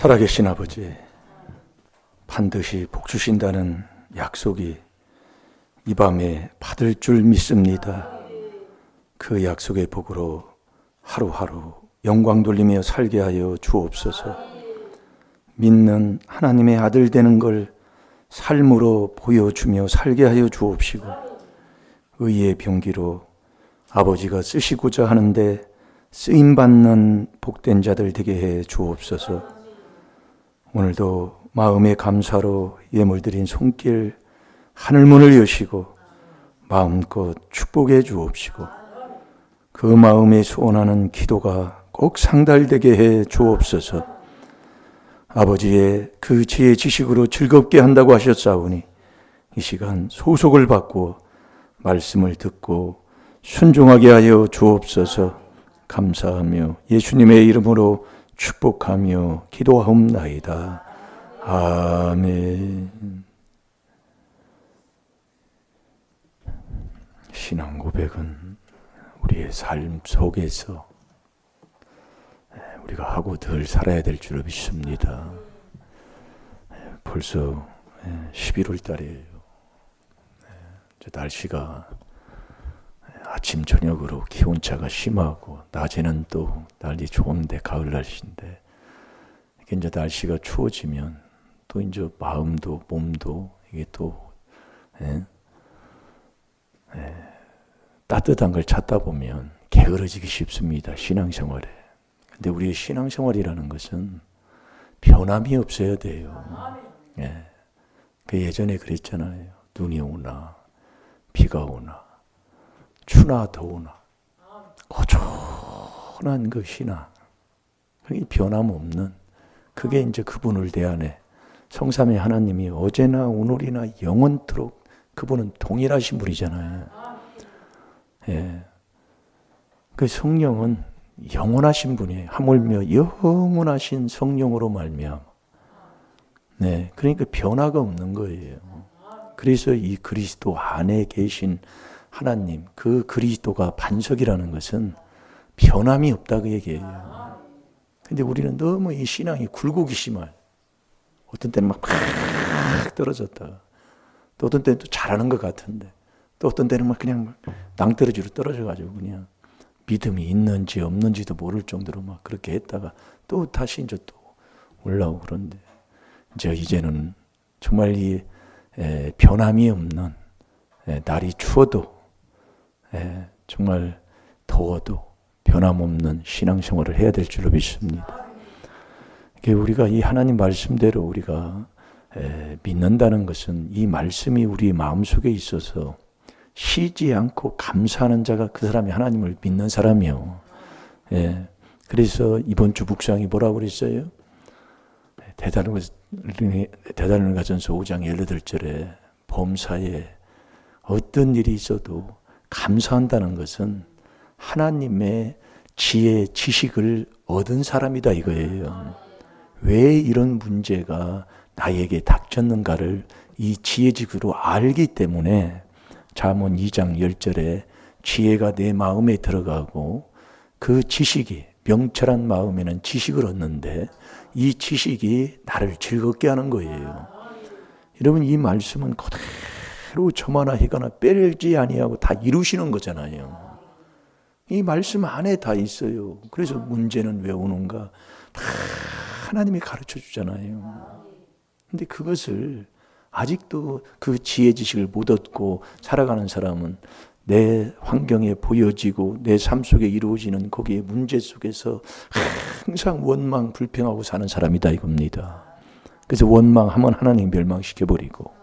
살아계신 아버지, 반드시 복 주신다는 약속이 이 밤에 받을 줄 믿습니다. 그 약속의 복으로 하루하루 영광 돌리며 살게 하여 주옵소서. 믿는 하나님의 아들 되는 걸 삶으로 보여주며 살게 하여 주옵시고, 의의 병기로 아버지가 쓰시고자 하는데 쓰임받는 복된 자들 되게 해 주옵소서. 오늘도 마음의 감사로 예물드린 손길 하늘문을 여시고 마음껏 축복해 주옵시고, 그 마음에 소원하는 기도가 꼭 상달되게 해 주옵소서. 아버지의 그 지혜 지식으로 즐겁게 한다고 하셨사오니 이 시간 소속을 받고 말씀을 듣고 순종하게 하여 주옵소서. 감사하며 예수님의 이름으로 축복하며 기도하옵나이다. 아멘. 신앙 고백은 우리의 삶 속에서 우리가 하고 늘 살아야 될 줄 믿습니다. 벌써 11월 달이에요. 날씨가 아침 저녁으로 기온차가 심하고 낮에는 또 날이 좋은데 가을 날씨인데, 이게 이제 날씨가 추워지면 또 이제 마음도 몸도 이게 또 따뜻한 걸 찾다 보면 게으러지기 쉽습니다, 신앙생활에. 근데 우리의 신앙생활이라는 것은 변함이 없어야 돼요. 그 예전에 그랬잖아요. 눈이 오나 비가 오나 추나 더우나 고전한 그 신앙, 그게 변함없는, 그게 이제 그분을 대하네. 성삼위 하나님이 어제나 오늘이나 영원토록 그분은 동일하신 분이잖아요. 그 성령은 영원하신 분이에요. 하물며 영원하신 성령으로 말미암아. 그러니까 변화가 없는 거예요. 그래서 이 그리스도 안에 계신 하나님, 그 그리스도가 반석이라는 것은 변함이 없다고 얘기해요. 근데 우리는 너무 이 신앙이 굴곡이 심해요. 어떤 때는 막 떨어졌다가, 또 어떤 때는 또 잘하는 것 같은데, 또 어떤 때는 막 그냥 낭떠러지로 떨어져가지고 그냥 믿음이 있는지 없는지도 모를 정도로 막 그렇게 했다가 또 다시 이제 또 올라오고. 그런데 이제는 정말 이 변함이 없는, 날이 추워도 정말 더워도 변함없는 신앙생활을 해야 될 줄로 믿습니다. 우리가 이 하나님 말씀대로 우리가 믿는다는 것은 이 말씀이 우리 마음속에 있어서 쉬지 않고 감사하는 자가 그 사람이 하나님을 믿는 사람이요. 그래서 이번 주 묵상이 뭐라고 그랬어요? 데살로니가전서 5장 18절에 범사에 어떤 일이 있어도 감사한다는 것은 하나님의 지혜, 지식을 얻은 사람이다 이거예요. 왜 이런 문제가 나에게 닥쳤는가를 이 지혜 지식으로 알기 때문에 잠언 2장 10절에 지혜가 내 마음에 들어가고 그 지식이, 명철한 마음에는 지식을 얻는데 이 지식이 나를 즐겁게 하는 거예요. 여러분, 이 말씀은 그대로 저마나 해가나 빼지 아니하고 다 이루시는 거잖아요. 이 말씀 안에 다 있어요. 그래서 문제는 왜 오는가 다 하나님이 가르쳐 주잖아요. 근데 그것을 아직도 그 지혜 지식을 못 얻고 살아가는 사람은 내 환경에 보여지고 내 삶 속에 이루어지는 거기에 문제 속에서 항상 원망 불평하고 사는 사람이다 이겁니다. 그래서 원망하면 하나님 멸망시켜버리고,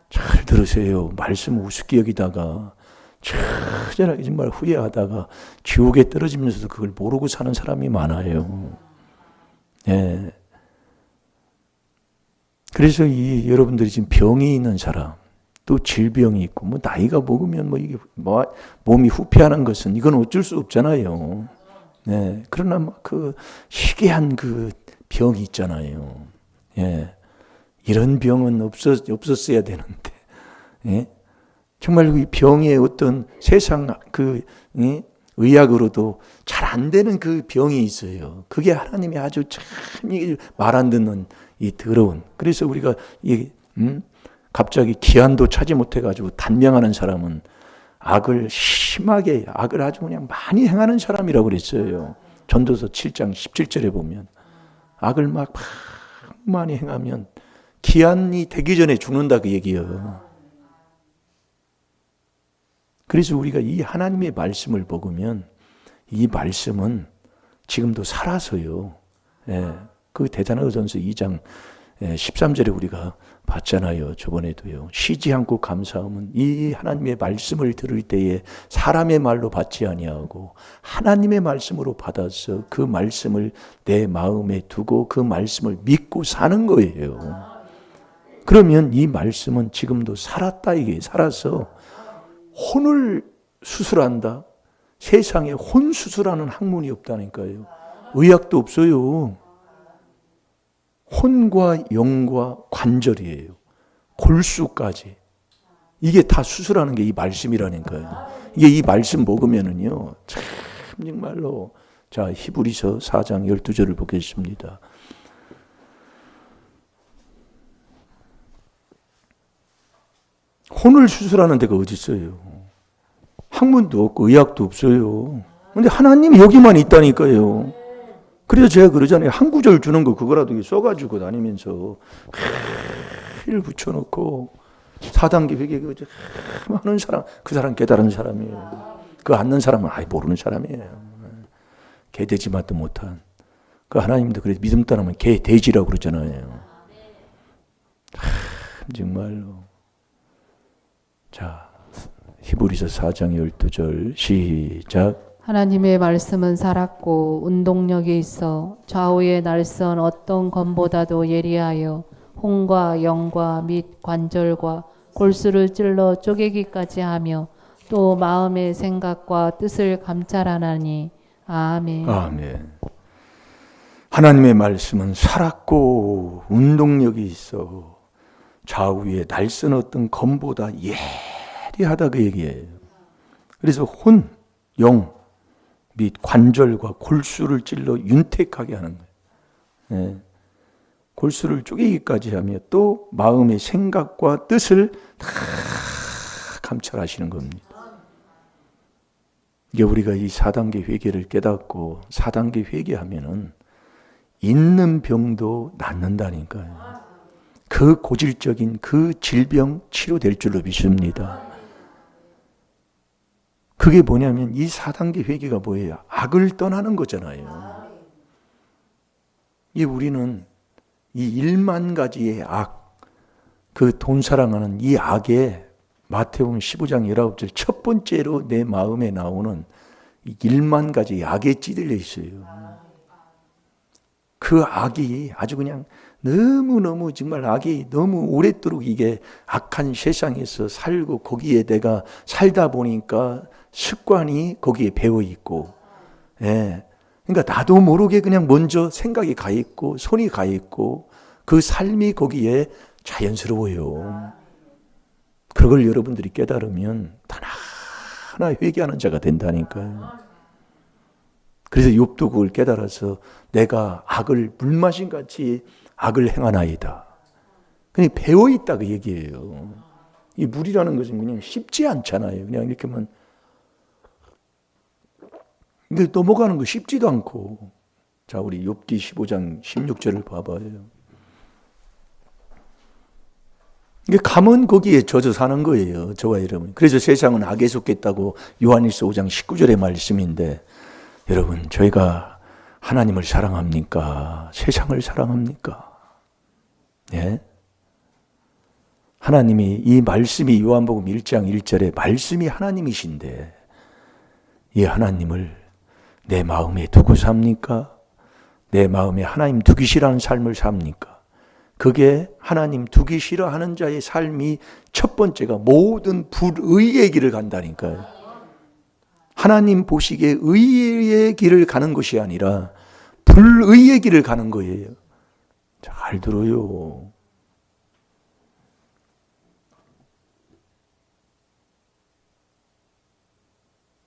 잘 들으세요. 말씀 우습게 여기다가 처절하게 정말 후회하다가 지옥에 떨어지면서도 그걸 모르고 사는 사람이 많아요. 그래서 여러분들이 지금 병이 있는 사람, 또 질병이 있고, 나이가 먹으면 이게 몸이 후퇴하는 것은 이건 어쩔 수 없잖아요. 그러나 그 희귀한 그 병이 있잖아요. 이런 병은 없었어야 되는데, 정말 이 병의 어떤 세상 의학으로도 잘 안 되는 그 병이 있어요. 그게 하나님이 아주 참 말 안 듣는 이 더러운. 그래서 우리가 갑자기 기한도 차지 못해가지고 단명하는 사람은 악을 심하게, 악을 아주 그냥 많이 행하는 사람이라고 그랬어요. 전도서 7장 17절에 보면 악을 막 많이 행하면 기한이 되기 전에 죽는다 그 얘기예요. 그래서 우리가 이 하나님의 말씀을 먹으면 이 말씀은 지금도 살아서요. 예, 그 대사로전서 2장 13절에 우리가 봤잖아요. 저번에도요. 쉬지 않고 감사함은 이 하나님의 말씀을 들을 때에 사람의 말로 받지 아니하고 하나님의 말씀으로 받아서 그 말씀을 내 마음에 두고 그 말씀을 믿고 사는 거예요. 그러면 이 말씀은 지금도 살았다 이게 살아서 혼을 수술한다. 세상에 혼 수술하는 학문이 없다니까요. 의학도 없어요. 혼과 영과 관절이에요. 골수까지. 이게 다 수술하는 게 이 말씀이라니까요. 이게 이 말씀 먹으면은요, 참 정말로. 자, 히브리서 4장 12절을 보겠습니다. 혼을 수술하는 데가 어디 있어요? 학문도 없고 의학도 없어요. 근데 하나님이 여기만 있다니까요. 그래서 제가 그러잖아요. 한 구절 주는 거 그거라도 써가지고 다니면서 힐 붙여놓고 4단계 회개 하는 사람, 그 사람 깨달은 사람이에요. 그 앉는 사람은 아예 모르는 사람이에요. 개 돼지 맛도 못한. 그 하나님도 그래서 믿음 따르면 개 돼지라고 그러잖아요. 정말로. 자, 히브리서 4장 12절 시작. 하나님의 말씀은 살았고 운동력이 있어 좌우의 날선 어떤 검보다도 예리하여 혼과 영과 및 관절과 골수를 찔러 쪼개기까지 하며 또 마음의 생각과 뜻을 감찰하나니. 아멘. 아멘. 하나님의 말씀은 살았고 운동력이 있어 좌우에 날선 어떤 검보다 예리하다 그 얘기예요. 그래서 혼, 영 및 관절과 골수를 찔러 윤택하게 하는 거예요. 예. 골수를 쪼개기까지 하며 또 마음의 생각과 뜻을 다 감찰하시는 겁니다. 이게 우리가 이 4단계 회개를 깨닫고 4단계 회개하면은 있는 병도 낫는다니까요. 그 고질적인 그 질병 치료될 줄로 믿습니다. 그게 뭐냐면 이 4단계 회개가 뭐예요? 악을 떠나는 거잖아요. 이 우리는 이 1만 가지의 악, 그 돈 사랑하는 이 악에 마태복음 15장 19절 첫 번째로 내 마음에 나오는 이 1만 가지 악에 찌들려 있어요. 그 악이 아주 그냥 너무너무 정말 악이 너무 오랫도록 이게 악한 세상에서 살고 거기에 내가 살다 보니까 습관이 거기에 배어 있고, 예. 그러니까 나도 모르게 그냥 먼저 생각이 가 있고 손이 가 있고 그 삶이 거기에 자연스러워요. 그걸 여러분들이 깨달으면 하나 회개하는 자가 된다니까요. 그래서 욥도 그걸 깨달아서 내가 악을 물마신 같이 악을 행하나이다. 그냥 배어 있다 그 얘기예요. 이 물이라는 것은 그냥 쉽지 않잖아요. 그냥 이렇게만 이게 넘어가는 거 쉽지도 않고. 자, 우리 욥기 15장 16절을 봐봐요. 이게 감은 거기에 젖어 사는 거예요. 저와 여러분. 그래서 세상은 악에 속했다고 요한일서 5장 19절의 말씀인데 여러분 저희가 하나님을 사랑합니까? 세상을 사랑합니까? 예? 하나님이 이 말씀이 요한복음 1장 1절에 말씀이 하나님이신데 이 하나님을 내 마음에 두고 삽니까? 내 마음에 하나님 두기 싫어하는 삶을 삽니까? 그게 하나님 두기 싫어하는 자의 삶이 첫 번째가 모든 불의의 길을 간다니까요. 하나님 보시기에 의의 길을 가는 것이 아니라 불의의 길을 가는 거예요. 잘 들어요.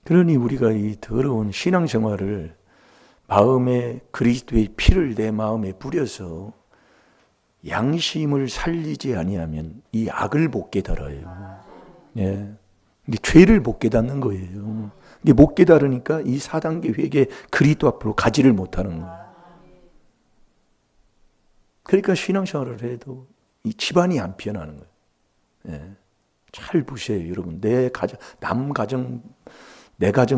그러니 우리가 이 더러운 신앙생활을 마음에 그리스도의 피를 내 마음에 뿌려서 양심을 살리지 아니하면 이 악을 못 깨달아요. 예. 이게 죄를 못 깨닫는 거예요. 이게 못 깨달으니까 이 4단계 회개 그리스도 앞으로 가지를 못하는 거예요. 그러니까 신앙생활을 해도 이 집안이 안 피어나는 거예요. 예. 잘 보세요, 여러분. 내 가정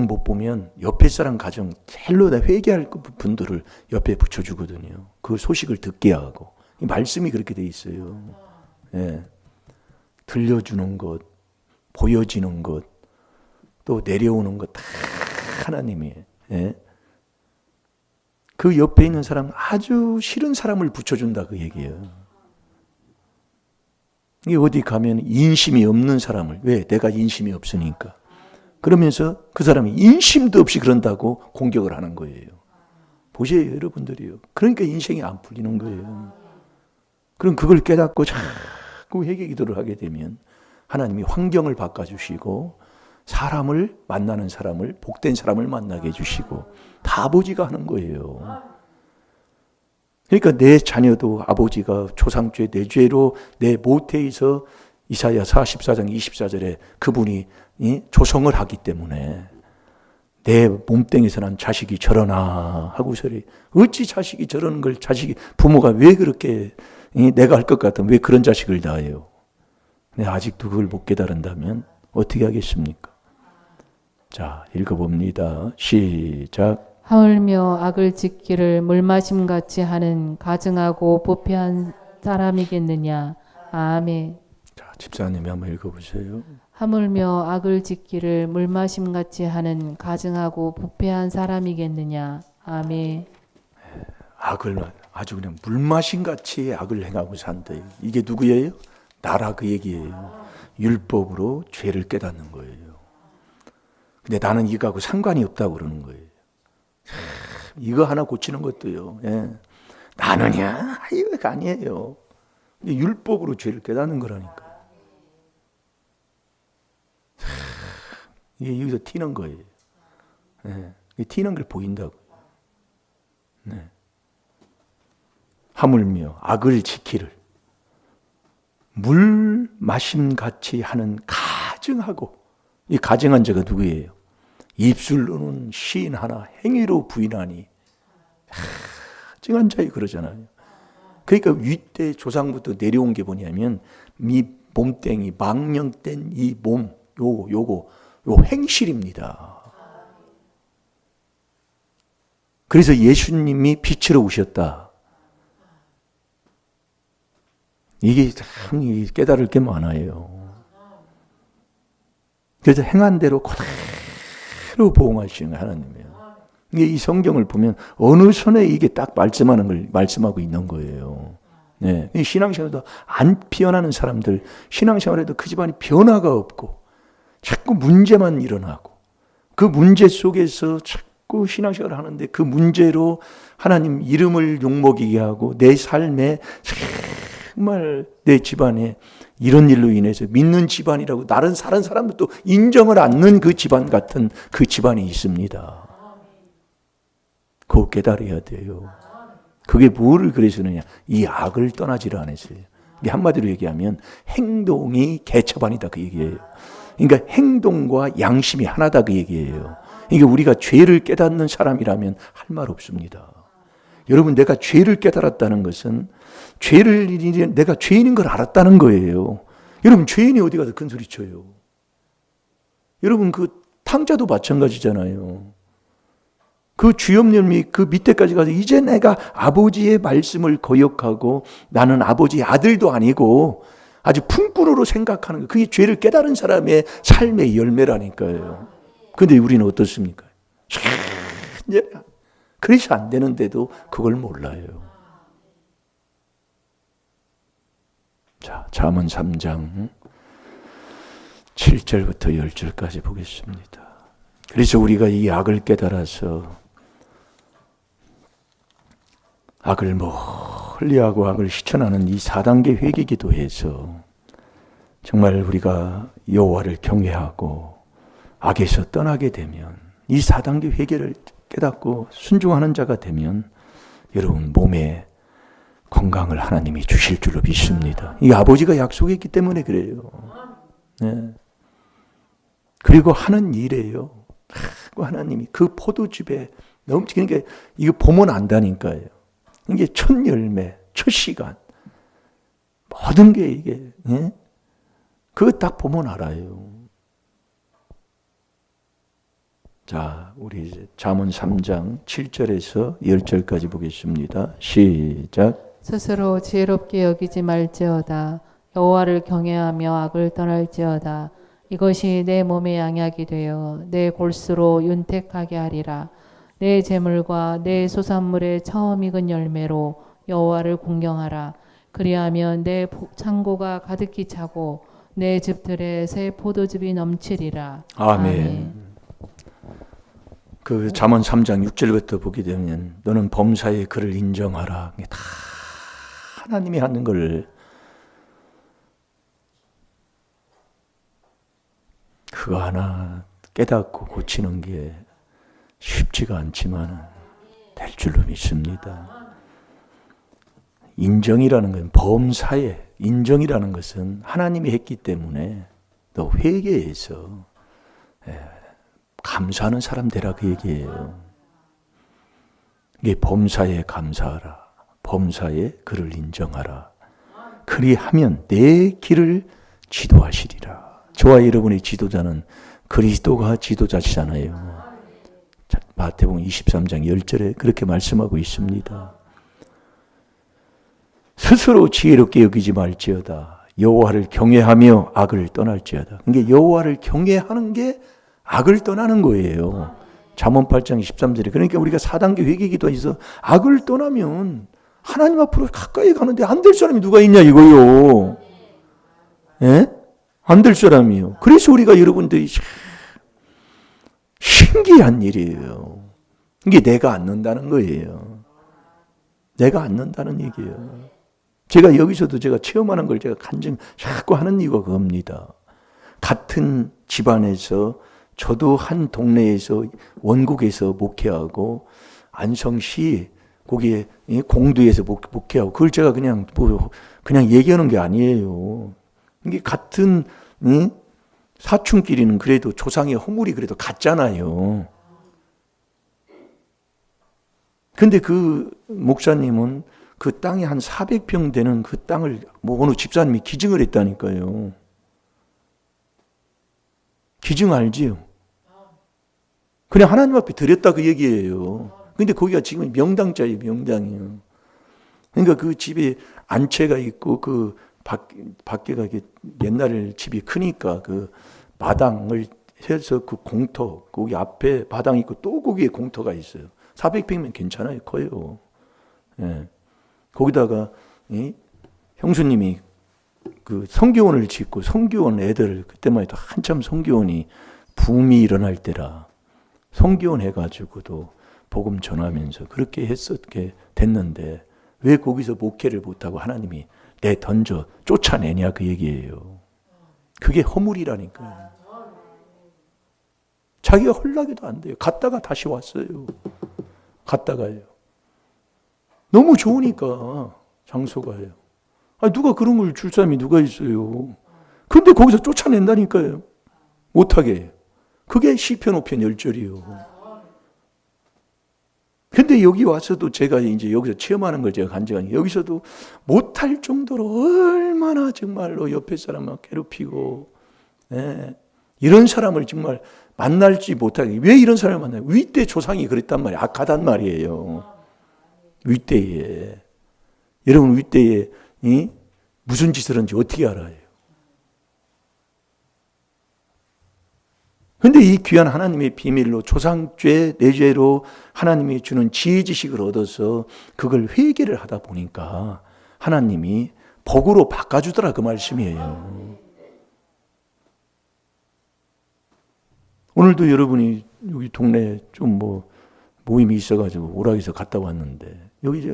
못 보면 옆에 사람 가정 헬로 다 회개할 분들을 옆에 붙여주거든요. 그 소식을 듣게 하고. 이 말씀이 그렇게 돼 있어요. 예. 들려주는 것, 보여지는 것, 또 내려오는 것 다 하나님이에요. 예. 그 옆에 있는 사람, 아주 싫은 사람을 붙여준다 그 얘기예요. 이게 어디 가면 인심이 없는 사람을, 왜? 내가 인심이 없으니까. 그러면서 그 사람이 인심도 없이 그런다고 공격을 하는 거예요. 보세요, 여러분들이요. 그러니까 인생이 안 풀리는 거예요. 그럼 그걸 깨닫고 자꾸 회개 기도를 하게 되면 하나님이 환경을 바꿔주시고 사람을 만나는 사람을 복된 사람을 만나게 해주시고 다 아버지가 하는 거예요. 그러니까 내 자녀도 아버지가 초상죄 내 죄로 내 모태에서 이사야 44장 24절에 그분이 조성을 하기 때문에 내 몸뚱이에서 난 자식이 저러나 하고서리 어찌 자식이 저러는 걸 부모가 왜 그렇게 내가 할 것 같으면 왜 그런 자식을 낳아요. 근데 아직도 그걸 못 깨달은다면 어떻게 하겠습니까? 자, 읽어봅니다. 시작. 하물며 악을 짓기를 물마심같이 하는 가증하고 부패한 사람이겠느냐. 아멘. 자, 집사님이 한번 읽어보세요. 하물며 악을 짓기를 물마심같이 하는 가증하고 부패한 사람이겠느냐. 아멘. 악을 아주 그냥 물마신같이 악을 행하고 산대. 이게 누구예요? 나라 그 얘기예요. 율법으로 죄를 깨닫는 거예요. 근데 나는 이거하고 상관이 없다고 그러는 거예요. 이거 하나 고치는 것도요. 예. 나는야 이거 아니에요. 율법으로 죄를 깨닫는 거라니까. 이게 여기서 튀는 거예요. 예. 튀는 걸 보인다고. 네. 하물며 악을 지키를 물 마심같이 하는 가증하고, 이 가증한 자가 누구예요? 입술로는 시인하나 행위로 부인하니 가증한 자이 그러잖아요. 그러니까 윗대 조상부터 내려온 게 뭐냐면 이 몸땡이 망령된 이 몸 요거 행실입니다. 그래서 예수님이 빛으로 오셨다. 이게 참 깨달을 게 많아요. 그래서 행한 대로 그대로 보응하시는 하나님이에요. 이 성경을 보면 어느 선에 이게 딱 말씀하는 걸 말씀하고 있는 거예요. 네. 신앙생활도 안 피어나는 사람들, 신앙생활에도 그 집안이 변화가 없고 자꾸 문제만 일어나고 그 문제 속에서 자꾸 신앙생활을 하는데 그 문제로 하나님 이름을 욕먹이게 하고 내 삶에 정말 내 집안에 이런 일로 인해서 믿는 집안이라고 다른 사람들도 인정을 않는 그 집안 같은 그 집안이 있습니다. 그거 깨달아야 돼요. 그게 뭐를 그래서느냐? 이 악을 떠나지를 않았어요. 이게 한마디로 얘기하면 행동이 개처반이다 그 얘기예요. 그러니까 행동과 양심이 하나다 그 얘기예요. 그러니까 우리가 죄를 깨닫는 사람이라면 할 말 없습니다. 여러분, 내가 죄를 깨달았다는 것은 내가 죄인인 걸 알았다는 거예요. 여러분, 죄인이 어디 가서 큰 소리 쳐요? 여러분, 그 탕자도 마찬가지잖아요. 그 주염님이 그 밑에까지 가서 이제 내가 아버지의 말씀을 거역하고 나는 아버지의 아들도 아니고 아주 품꾼으로 생각하는 거, 그게 죄를 깨달은 사람의 삶의 열매라니까요. 그런데 우리는 어떻습니까? 그래서 안 되는데도 그걸 몰라요. 자, 잠언 3장 7절부터 10절까지 보겠습니다. 그래서 우리가 이 악을 깨달아서 악을 멀리하고 악을 실천하는 이 4단계 회개기도해서 정말 우리가 여호와를 경외하고 악에서 떠나게 되면, 이 4단계 회개를 깨닫고 순종하는 자가 되면 여러분 몸에 건강을 하나님이 주실 줄로 믿습니다. 이 아버지가 약속했기 때문에 그래요. 네. 그리고 하는 일이에요. 하나님이 그 포도즙에 그러니까 이거 보면 안다니까요. 이게 첫 열매, 첫 시간, 모든 게 이게 그거 딱 보면 알아요. 자, 우리 이제 잠언 3장 7절에서 10절까지 보겠습니다. 시작. 스스로 지혜롭게 여기지 말지어다. 여호와를 경외하며 악을 떠날지어다. 이것이 내 몸의 양약이 되어 내 골수로 윤택하게 하리라. 내 재물과 내 소산물의 처음 익은 열매로 여호와를 공경하라. 그리하면 내 창고가 가득히 차고 내 즙들에 새 포도즙이 넘치리라. 아멘. 그 잠언 3장 6절부터 보게 되면 너는 범사의 그를 인정하라. 이게 다 하나님이 하는 걸 그거 하나 깨닫고 고치는 게 쉽지가 않지만 될 줄로 믿습니다. 인정이라는 건 범사에 인정이라는 것은 하나님이 했기 때문에 너 회개해서 감사하는 사람 되라 그 얘기예요. 이게 범사에 감사하라. 범사에 그를 인정하라. 그리하면 내 길을 지도하시리라. 저와 여러분의 지도자는 그리스도가 지도자시잖아요. 마태복음 23장 10절에 그렇게 말씀하고 있습니다. 스스로 지혜롭게 여기지 말지어다. 여호와를 경외하며 악을 떠날지어다. 그러니까 여호와를 경외하는 게 악을 떠나는 거예요. 잠언 8장 13절에 그러니까 우리가 4단계 회개기도에서 악을 떠나면 하나님 앞으로 가까이 가는데 안 될 사람이 누가 있냐 이거요. 예? 안 될 사람이요. 그래서 우리가 여러분들이 신기한 일이에요. 이게 내가 앉는다는 거예요. 내가 앉는다는 얘기예요. 제가 여기서도 제가 체험하는 걸 제가 간증 자꾸 하는 이유가 그겁니다. 같은 집안에서 저도 한 동네에서 원국에서 목회하고 안성시 거기에 공두에서 목회하고 그걸 제가 그냥 얘기하는 게 아니에요. 이게 같은 사촌끼리는 그래도 조상의 허물이 그래도 같잖아요. 근데 그 목사님은 그 땅에 한 400평 되는 그 땅을 어느 집사님이 기증을 했다니까요. 기증 알지요? 그냥 하나님 앞에 드렸다 그 얘기예요. 근데 거기가 지금 명당자예요, 명당이요. 그러니까 그 집에 안채가 있고 그 밖에가 옛날 집이 크니까 그 마당을 해서 그 공터, 거기 앞에 마당이 있고 또 거기에 공터가 있어요. 400평이면 괜찮아요, 커요. 예. 거기다가 형수님이 그 성교원을 짓고 성교원 애들 그때만 해도 한참 성교원이 붐이 일어날 때라 성교원 해가지고도 복음 전하면서 그렇게 했었게 됐는데 왜 거기서 목회를 못하고 하나님이 내 던져 쫓아내냐 그 얘기예요. 그게 허물이라니까요. 자기가 헐락해도 안 돼요. 갔다가 다시 왔어요. 갔다가요. 너무 좋으니까 장소가요. 아니, 누가 그런 걸 줄 사람이 누가 있어요. 근데 거기서 쫓아낸다니까요. 못하게. 그게 시편 5편 10절이요. 근데 여기 와서도 제가 이제 여기서 체험하는 걸 제가 간증하니 여기서도 못할 정도로 얼마나 정말로 옆에 사람을 괴롭히고 이런 사람을 정말 만날지 못하게. 왜 이런 사람을 만나요? 윗대 조상이 그랬단 말이에요. 악하단 말이에요. 윗대에. 여러분 윗대에 무슨 짓을 하는지 어떻게 알아요? 근데 이 귀한 하나님의 비밀로 조상죄, 내죄로 하나님이 주는 지혜 지식을 얻어서 그걸 회개를 하다 보니까 하나님이 복으로 바꿔주더라 그 말씀이에요. 오늘도 여러분이 여기 동네에 좀 모임이 있어가지고 오락에서 갔다 왔는데 여기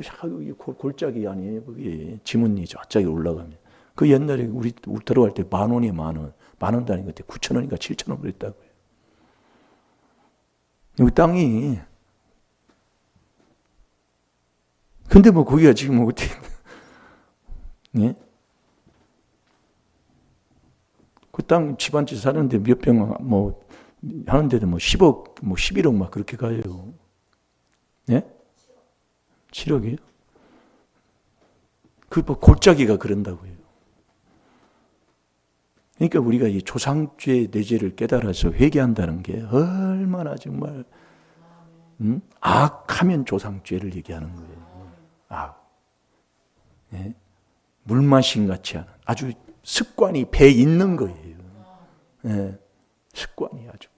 골짜기 아니에요? 거기 지문이 저쪽에 올라가면 그 옛날에 우리 들어갈 때 10,000원이 10,000원, 10,000원 다닌 것 같아 9,000원인가 7,000원 그랬다고요. 이 땅이. 근데 뭐 거기가 지금 어떻게, 예? 그 땅 집안집 사는데 몇 평 뭐 하는데도 뭐 10억, 뭐 11억 막 그렇게 가요. 예? 7억이요? 그 뭐 골짜기가 그런다고요. 그러니까 우리가 이 조상죄 내죄를 깨달아서 회개한다는 게 얼마나 정말 악하면 조상죄를 얘기하는 거예요. 악. 예? 물 마신 같이 하는 아주 습관이 배에 있는 거예요. 예. 습관이 아주.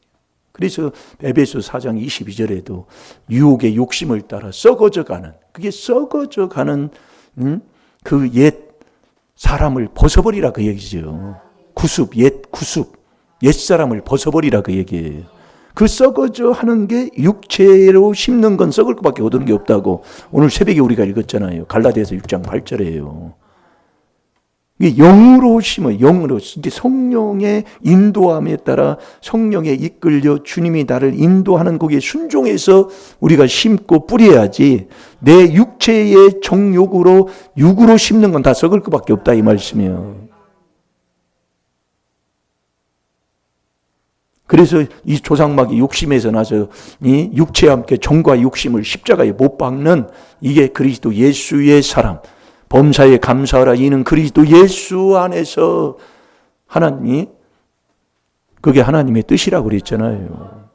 그래서 에베소 4장 22절에도 유혹의 욕심을 따라 썩어져가는, 그게 썩어져가는 그 옛 사람을 벗어버리라 그 얘기죠. 옛 사람을 벗어버리라 그 얘기예요. 그 썩어져 하는 게 육체로 심는 건 썩을 것밖에 얻는 게 없다고 오늘 새벽에 우리가 읽었잖아요. 갈라디아서 6장 8절이에요. 이게 영으로 심어요. 영으로. 이제 성령의 인도함에 따라 성령에 이끌려 주님이 나를 인도하는 거기에 순종해서 우리가 심고 뿌려야지 내 육체의 정욕으로 육으로 심는 건 다 썩을 것밖에 없다 이 말씀이에요. 그래서 이 조상막이 욕심에서 나서 이 육체와 함께 정과 욕심을 십자가에 못 박는 이게 그리스도 예수의 사람. 범사에 감사하라. 이는 그리스도 예수 안에서 하나님이, 그게 하나님의 뜻이라고 그랬잖아요.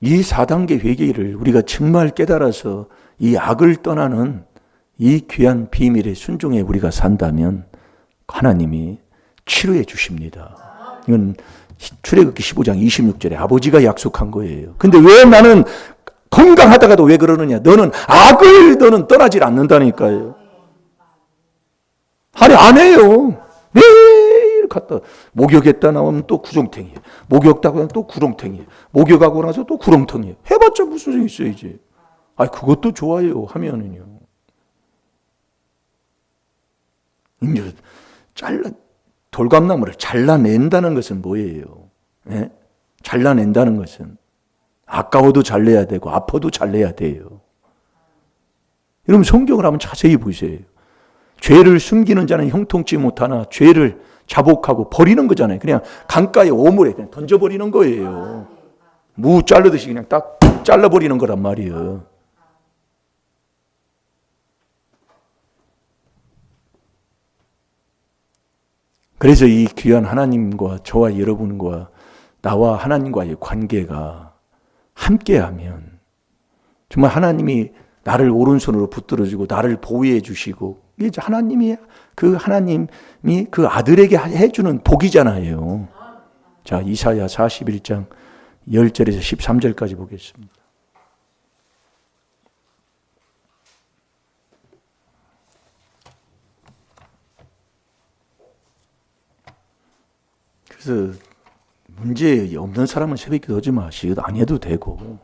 이 4단계 회개를 우리가 정말 깨달아서 이 악을 떠나는 이 귀한 비밀의 순종에 우리가 산다면 하나님이 치료해 주십니다. 이건 출애굽기 15장 26절에 아버지가 약속한 거예요. 근데 왜 나는 건강하다가도 왜 그러느냐? 너는 악을 떠나질 않는다니까요. 아니 안 해요. 매일 갔다 목욕했다 나오면 또 구렁텅이에요. 목욕하고 나면 또 구렁텅이에요. 목욕하고 나서 또 구렁텅이에요. 해봤자 무슨 소용 있어요 이제. 아 그것도 좋아요 하면은요. 이제 돌감나무를 잘라낸다는 것은 뭐예요? 예? 잘라낸다는 것은 아까워도 잘내야 되고 아파도 잘내야 돼요. 여러분 성경을 한번 자세히 보세요. 죄를 숨기는 자는 형통치 못하나 죄를 자복하고 버리는 거잖아요. 그냥 강가에 오물에 그냥 던져버리는 거예요. 무 자르듯이 그냥 딱 잘라버리는 거란 말이에요. 그래서 이 귀한 하나님과 저와 여러분과 나와 하나님과의 관계가 함께하면 정말 하나님이 나를 오른손으로 붙들어주고 나를 보호해 주시고 이게 하나님이 그 아들에게 해주는 복이잖아요. 자, 이사야 41장 10절에서 13절까지 보겠습니다. 그래서 문제 없는 사람은 새벽기도 하지 마시고 안 해도 되고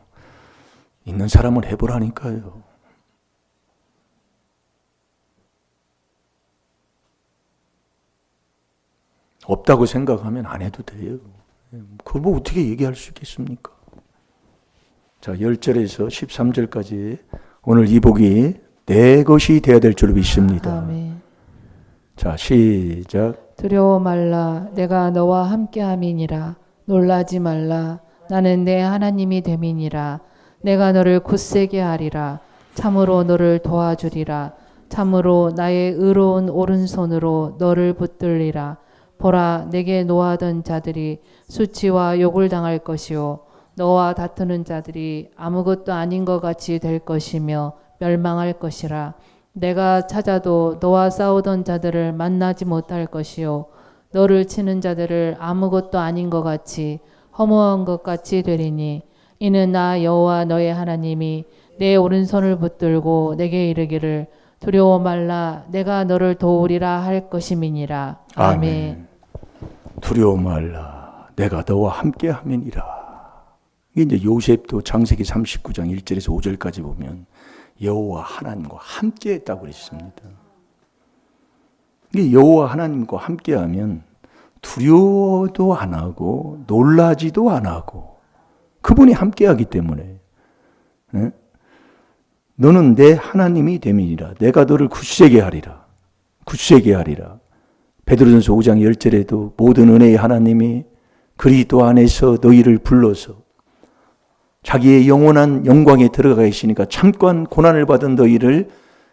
있는 사람은 해보라니까요. 없다고 생각하면 안 해도 돼요. 그걸 뭐 어떻게 얘기할 수 있겠습니까? 자, 10절에서 13절까지 오늘 이 복이 내 것이 되어야 될 줄 믿습니다. 아멘. 자, 시작. 두려워 말라. 내가 너와 함께함이니라. 놀라지 말라. 나는 내 하나님이 됨이니라. 내가 너를 굳세게 하리라. 참으로 너를 도와주리라. 참으로 나의 의로운 오른손으로 너를 붙들리라. 보라, 내게 노하던 자들이 수치와 욕을 당할 것이요 너와 다투는 자들이 아무것도 아닌 것 같이 될 것이며 멸망할 것이라. 내가 찾아도 너와 싸우던 자들을 만나지 못할 것이요 너를 치는 자들을 아무것도 아닌 것 같이 허무한 것 같이 되리니 이는 나 여호와 너의 하나님이 내 오른손을 붙들고 내게 이르기를 두려워 말라. 내가 너를 도우리라 할 것임이니라. 아멘. 두려워 말라. 내가 너와 함께 함이니라. 이게 이제 요셉도 창세기 39장 1절에서 5절까지 보면 여호와 하나님과 함께 했다고 그랬습니다. 이 여호와 하나님과 함께 하면 두려워도 안 하고 놀라지도 안 하고 그분이 함께하기 때문에 너는 내 하나님이 됨이니라. 내가 너를 굳세게 하리라. 굳세게 하리라. 베드로전서 5장 10절에도 모든 은혜의 하나님이 그리스도 안에서 너희를 불러서 자기의 영원한 영광에 들어가 계시니까 잠깐 고난을 받은 너희를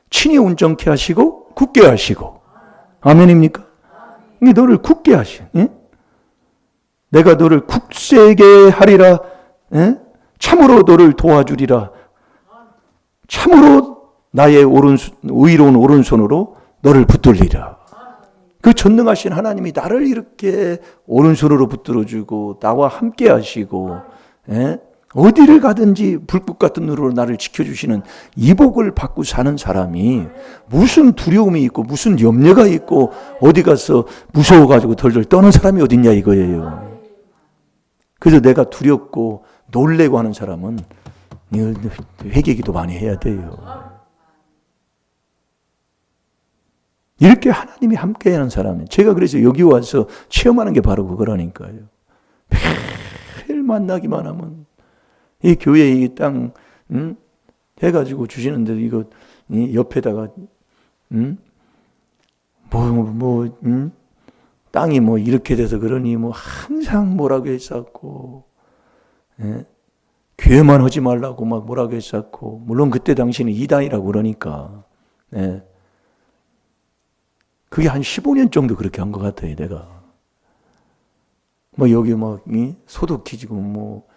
친히 온전케 하시고 굳게 하시고 아멘입니까? 이게 너를 굳게 하시. 내가 너를 굳세게 하리라. 참으로 너를 도와주리라. 참으로 나의 의로운 오른손으로 너를 붙들리라. 그 전능하신 하나님이 나를 이렇게 오른손으로 붙들어주고 나와 함께 하시고 어디를 가든지 불꽃 같은 눈으로 나를 지켜주시는 이 복을 받고 사는 사람이 무슨 두려움이 있고 무슨 염려가 있고 어디 가서 무서워가지고 덜덜 떠는 사람이 어딨냐 이거예요. 그래서 내가 두렵고 놀래고 하는 사람은 회개기도 많이 해야 돼요. 이렇게 하나님이 함께하는 사람은 제가 그래서 여기 와서 체험하는 게 바로 그거라니까요. 매일 만나기만 하면 이 교회 이 땅 해가지고 주시는데 이거 옆에다가 땅이 뭐 이렇게 돼서 그러니 뭐 항상 뭐라고 했었고 교회만 하지 말라고 막 뭐라고 했었고 물론 그때 당시는 이단이라고 그러니까 그게 한 15년 정도 그렇게 한 것 같아요. 내가 뭐 여기 막 소도 키지고 뭐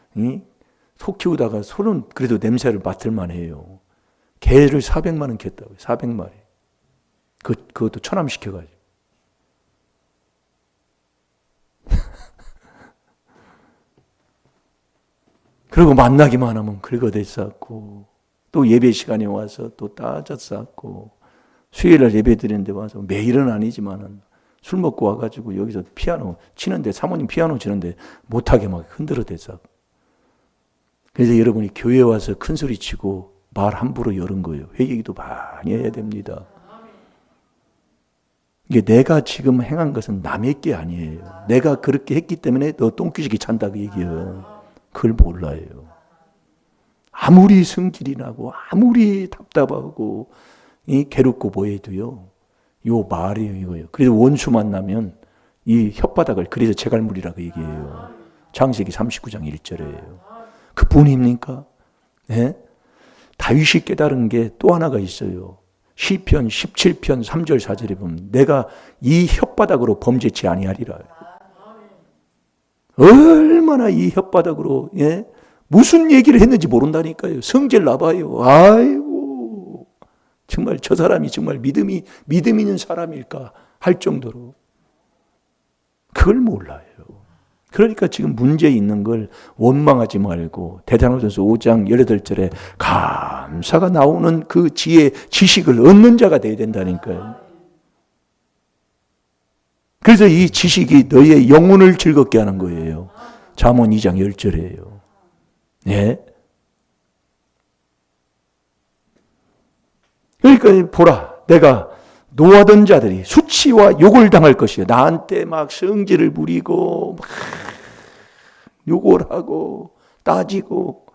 소 키우다가 소는 그래도 냄새를 맡을만 해요. 개를 400만 원 켰다고요. 400마리. 그것도 천암시켜가지고. 그리고 만나기만 하면 긁어댔었고 또 예배 시간에 와서 또 따졌었고 수요일날 예배 드리는데 와서 매일은 아니지만은 술 먹고 와가지고 여기서 피아노 치는데 사모님 피아노 치는데 못하게 막 흔들어댔었고 그래서 여러분이 교회 와서 큰 소리 치고 말 함부로 열은 거예요. 회개기도 많이 해야 됩니다. 이게 내가 지금 행한 것은 남의 게 아니에요. 내가 그렇게 했기 때문에 너 똥규식이 찬다 그 얘기예요. 그걸 몰라요. 아무리 성질이 나고 아무리 답답하고 괴롭고 뭐해도요. 요 말이에요 이거예요. 그래서 원수 만나면 이 혓바닥을 그래서 제갈물이라고 얘기해요. 창세기 39장 1절에요. 그뿐입니까? 다윗이 깨달은 게 또 하나가 있어요. 시편 17편 3절 4절에 보면 내가 이 혓바닥으로 범죄치 아니하리라. 얼마나 이 혓바닥으로 무슨 얘기를 했는지 모른다니까요. 성질 나봐요. 아이고 정말 저 사람이 정말 믿음 있는 사람일까 할 정도로 그걸 몰라요. 그러니까 지금 문제 있는 걸 원망하지 말고 대사로전서 5장 18절에 감사가 나오는 그 지식을 얻는 자가 돼야 된다니까요. 그래서 이 지식이 너의 영혼을 즐겁게 하는 거예요. 잠언 2장 10절이에요. 그러니까 보라 내가 노하던 자들이 수치와 욕을 당할 것이요. 나한테 막 성질을 부리고 막 욕을 하고 따지고.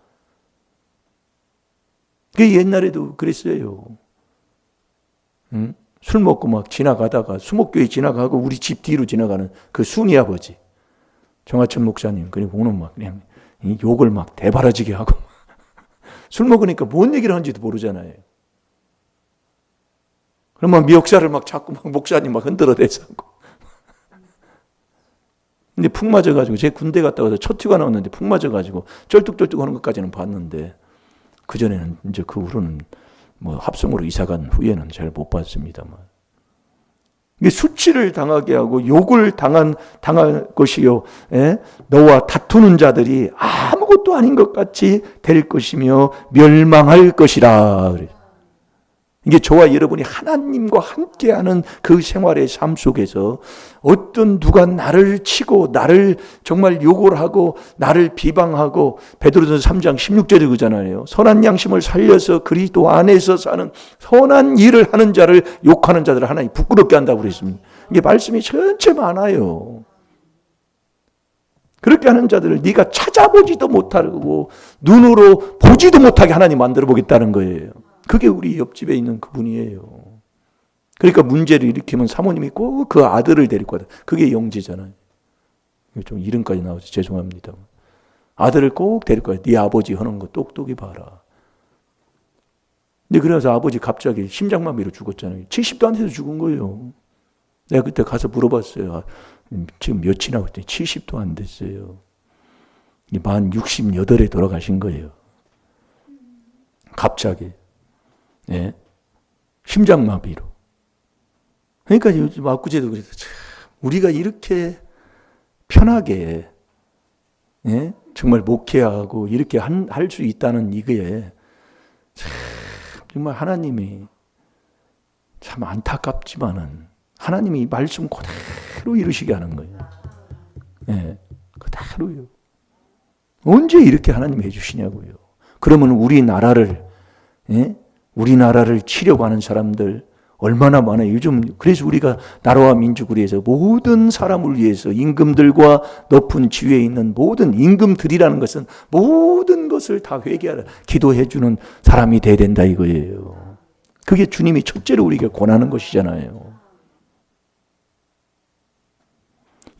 그 옛날에도 그랬어요. 술 먹고 막 지나가다가 수목교회 지나가고 우리 집 뒤로 지나가는 그 순이 아버지 정하천 목사님 그리고 오늘 막 그냥 욕을 막 대바라지게 하고 술 먹으니까 뭔 얘기를 하는지도 모르잖아요. 그러면 미역사를 막 자꾸 막 목사님 막 흔들어대고. 근데 푹 맞아가지고 제 군대 갔다 와서 첫 휴가 나왔는데 푹 맞아가지고 쩔뚝쩔뚝 하는 것까지는 봤는데 그전에는 이제 그 후로는 뭐 합성으로 이사간 후에는 잘 못 봤습니다만. 이게 수치를 당하게 하고 욕을 당할 것이요. 너와 다투는 자들이 아무것도 아닌 것 같이 될 것이며 멸망할 것이라. 이게 저와 여러분이 하나님과 함께하는 그 생활의 삶 속에서 어떤 누가 나를 치고 나를 정말 욕을 하고 나를 비방하고 베드로전서 3장 16절에 그러잖아요. 선한 양심을 살려서 그리스도 안에서 사는 선한 일을 하는 자를 욕하는 자들을 하나님 부끄럽게 한다고 그랬습니다. 이게 말씀이 전체 많아요. 그렇게 하는 자들을 네가 찾아보지도 못하고 눈으로 보지도 못하게 하나님 만들어 보겠다는 거예요. 그게 우리 옆집에 있는 그분이에요. 그러니까 문제를 일으키면 사모님이 꼭 그 아들을 데리고 와요. 그게 영지잖아요. 좀 이름까지 나오죠. 죄송합니다. 아들을 꼭 데리고 와요. 네 아버지 하는 거 똑똑히 봐라. 근데 그래서 아버지 갑자기 심장마비로 죽었잖아요. 70도 안 돼서 죽은 거예요. 내가 그때 가서 물어봤어요. 지금 몇이나 그랬더니 70도 안 됐어요. 만 68에 돌아가신 거예요. 갑자기. 네. 심장마비로. 그러니까 요즘 압구제도 그래서 우리가 이렇게 편하게 예? 정말 목회하고 이렇게 할 수 있다는 이거에 정말 하나님이 참 안타깝지만은 하나님이 말씀 그대로 이루시게 하는 거예요. 예, 그대로요. 언제 이렇게 하나님이 해주시냐고요. 그러면 우리나라를 치려고 하는 사람들 얼마나 많아요. 요즘 그래서 우리가 나라와 민족을 위해서 모든 사람을 위해서 임금들과 높은 지위에 있는 모든 임금들이라는 것은 모든 것을 다 회개하라 기도해 주는 사람이 돼야 된다 이거예요. 그게 주님이 첫째로 우리에게 권하는 것이잖아요.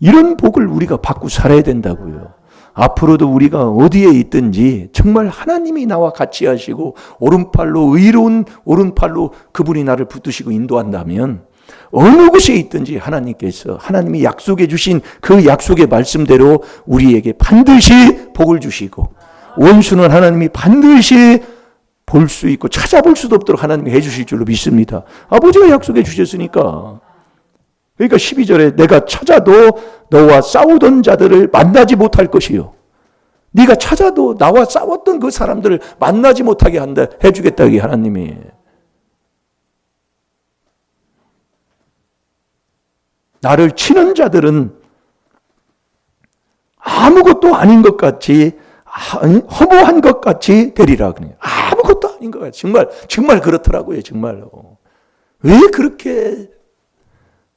이런 복을 우리가 받고 살아야 된다고요. 앞으로도 우리가 어디에 있든지 정말 하나님이 나와 같이 하시고 오른팔로 의로운 오른팔로 그분이 나를 붙드시고 인도한다면 어느 곳에 있든지 하나님께서 하나님이 약속해 주신 그 약속의 말씀대로 우리에게 반드시 복을 주시고 원수는 하나님이 반드시 볼 수 있고 찾아볼 수도 없도록 하나님이 해 주실 줄로 믿습니다. 아버지가 약속해 주셨으니까. 그러니까 12절에 내가 찾아도 너와 싸우던 자들을 만나지 못할 것이요. 네가 찾아도 나와 싸웠던 그 사람들을 만나지 못하게 한다 해주겠다 이게 하나님이. 나를 치는 자들은 아무것도 아닌 것 같이 허무한 것 같이 되리라 그래요. 아무것도 아닌 것 같이 정말 그렇더라고요. 정말로. 왜 그렇게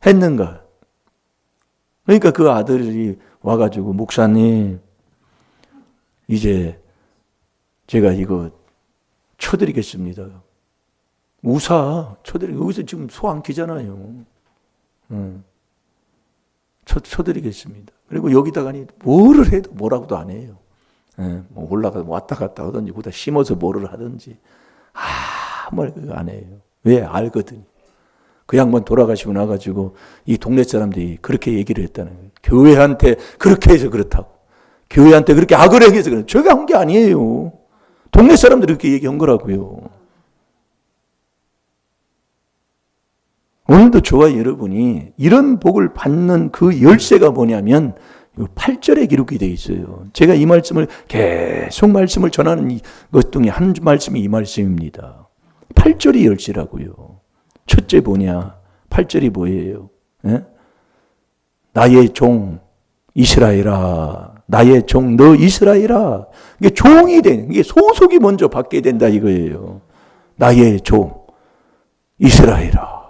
했는가? 그러니까 그 아들이 와가지고 목사님 이제 제가 이거 쳐드리겠습니다. 우사 쳐드리고 여기서 지금 소 안 키잖아요. 쳐드리겠습니다. 그리고 여기다가니 뭐를 해도 뭐라고도 안 해요. 뭐 올라가 왔다 갔다 하든지 보다 심어서 뭐를 하든지 아무 말 안 해요. 왜? 알거든요. 그 양반 돌아가시고 나가지고 이 동네 사람들이 그렇게 얘기를 했다는 거예요. 교회한테 그렇게 해서 그렇다고. 교회한테 그렇게 악을 행해서 그렇다고. 제가 한 게 아니에요. 동네 사람들이 그렇게 얘기한 거라고요. 오늘도 저와 여러분이 이런 복을 받는 그 열쇠가 뭐냐면 8절에 기록이 되어 있어요. 제가 이 말씀을 계속 말씀을 전하는 것 중에 한 말씀이 이 말씀입니다. 8절이 열쇠라고요. 첫째 뭐냐? 8절이 뭐예요? 예? 나의 종 이스라엘아, 나의 종 너 이스라엘아. 이게 종이 되는, 이게 소속이 먼저 받게 된다 이거예요. 나의 종 이스라엘아.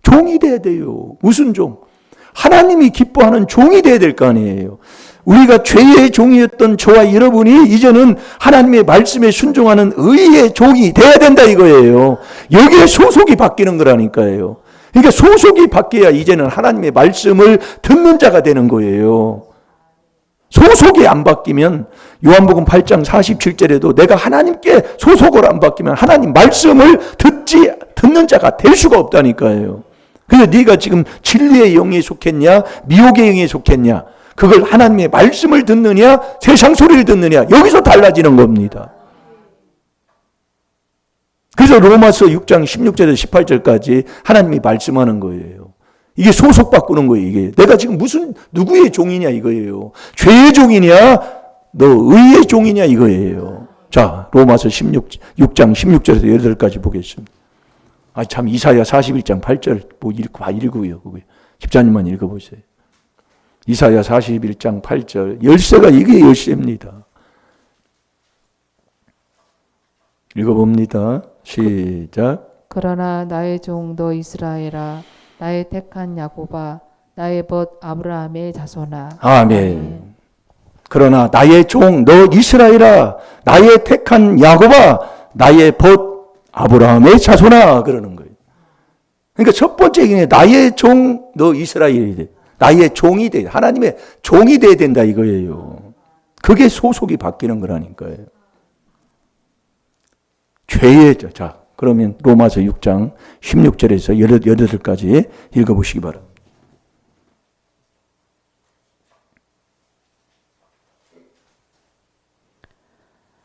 종이 돼야 돼요. 무슨 종? 하나님이 기뻐하는 종이 돼야 될 거 아니에요. 우리가 죄의 종이었던 저와 여러분이 이제는 하나님의 말씀에 순종하는 의의 종이 돼야 된다 이거예요. 여기에 소속이 바뀌는 거라니까요. 그러니까 소속이 바뀌어야 이제는 하나님의 말씀을 듣는 자가 되는 거예요. 소속이 안 바뀌면 요한복음 8장 47절에도 내가 하나님께 소속을 안 바뀌면 하나님 말씀을 듣는 자가 될 수가 없다니까요. 그래서 네가 지금 진리의 영에 속했냐 미혹의 영에 속했냐 그걸 하나님의 말씀을 듣느냐 세상 소리를 듣느냐 여기서 달라지는 겁니다. 그래서 로마서 6장 16절에서 18절까지 하나님이 말씀하는 거예요. 이게 소속 바꾸는 거예요. 이게 내가 지금 누구의 종이냐 이거예요. 죄의 종이냐 너 의의 종이냐 이거예요. 자, 로마서 6장 16절에서 18절까지 보겠습니다. 참 이사야 41장 8절 뭐 읽고요. 집사님만 읽어보세요. 이사야 41장 8절 열쇠가 이게 열쇠입니다. 읽어봅니다. 시작. 그러나 나의 종 너 이스라엘아 나의 택한 야곱아 나의 벗 아브라함의 자손아. 아멘. 그러나 나의 종 너 이스라엘아, 나의 택한 야곱아, 나의 벗 아브라함의 자손아, 그러는 거예요. 그러니까 첫 번째 얘기는 나의 종 너 이스라엘이 돼. 나의 종이 돼. 하나님의 종이 돼야 된다 이거예요. 그게 소속이 바뀌는 거라니까요. 자, 그러면 로마서 6장 16절에서 18절까지 읽어보시기 바랍니다.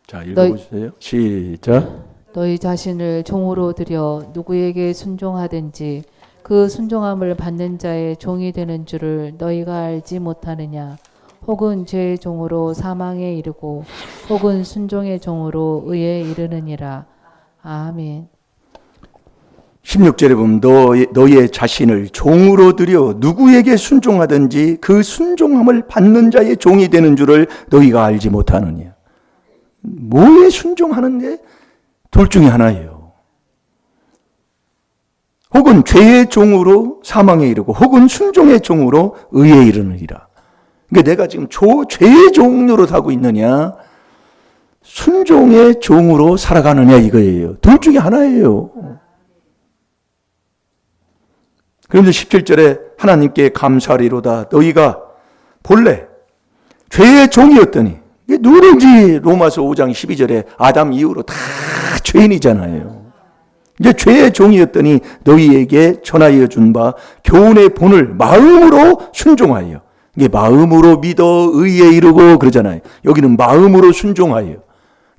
자, 읽어보세요. 시작. 너희 자신을 종으로 들여 누구에게 순종하든지 그 순종함을 받는 자의 종이 되는 줄을 너희가 알지 못하느냐. 혹은 죄의 종으로 사망에 이르고 혹은 순종의 종으로 의에 이르느니라. 아멘. 16절에 보면 너희의 자신을 종으로 들여 누구에게 순종하든지 그 순종함을 받는 자의 종이 되는 줄을 너희가 알지 못하느냐. 뭐에 순종하는데? 둘 중에 하나예요. 혹은 죄의 종으로 사망에 이르고 혹은 순종의 종으로 의에 이르느니라. 그러니까 내가 지금 죄의 종으로 살고 있느냐 순종의 종으로 살아가느냐 이거예요. 둘 중에 하나예요. 그런데 17절에 하나님께 감사하리로다. 너희가 본래 죄의 종이었더니 이게 누구든지 로마서 5장 12절에 아담 이후로 다 죄인이잖아요. 이제 죄의 종이었더니 너희에게 전하여 준 바 교훈의 본을 마음으로 순종하여, 이게 마음으로 믿어 의에 이르고 그러잖아요. 여기는 마음으로 순종하여,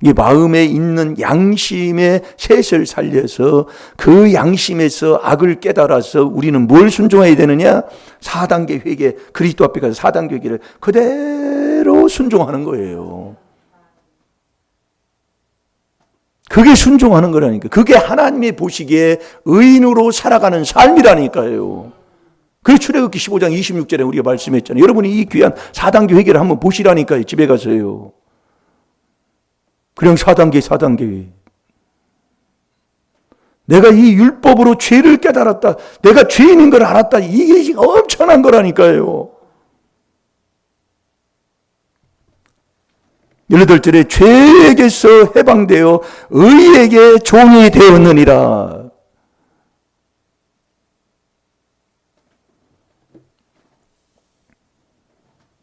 이 마음에 있는 양심의 셋을 살려서 그 양심에서 악을 깨달아서 우리는 뭘 순종해야 되느냐? 4단계 회개, 그리스도 앞에 가서 4단계 회개를 그대로 순종하는 거예요. 그게 순종하는 거라니까. 그게 하나님이 보시기에 의인으로 살아가는 삶이라니까요. 그 출애굽기 15장 26절에 우리가 말씀했잖아요. 여러분이 이 귀한 4단계 회개를 한번 보시라니까요. 집에 가서요. 그냥 4단계. 내가 이 율법으로 죄를 깨달았다. 내가 죄인인 걸 알았다. 이게 엄청난 거라니까요. 18절에 죄에게서 해방되어 의에게 종이 되었느니라.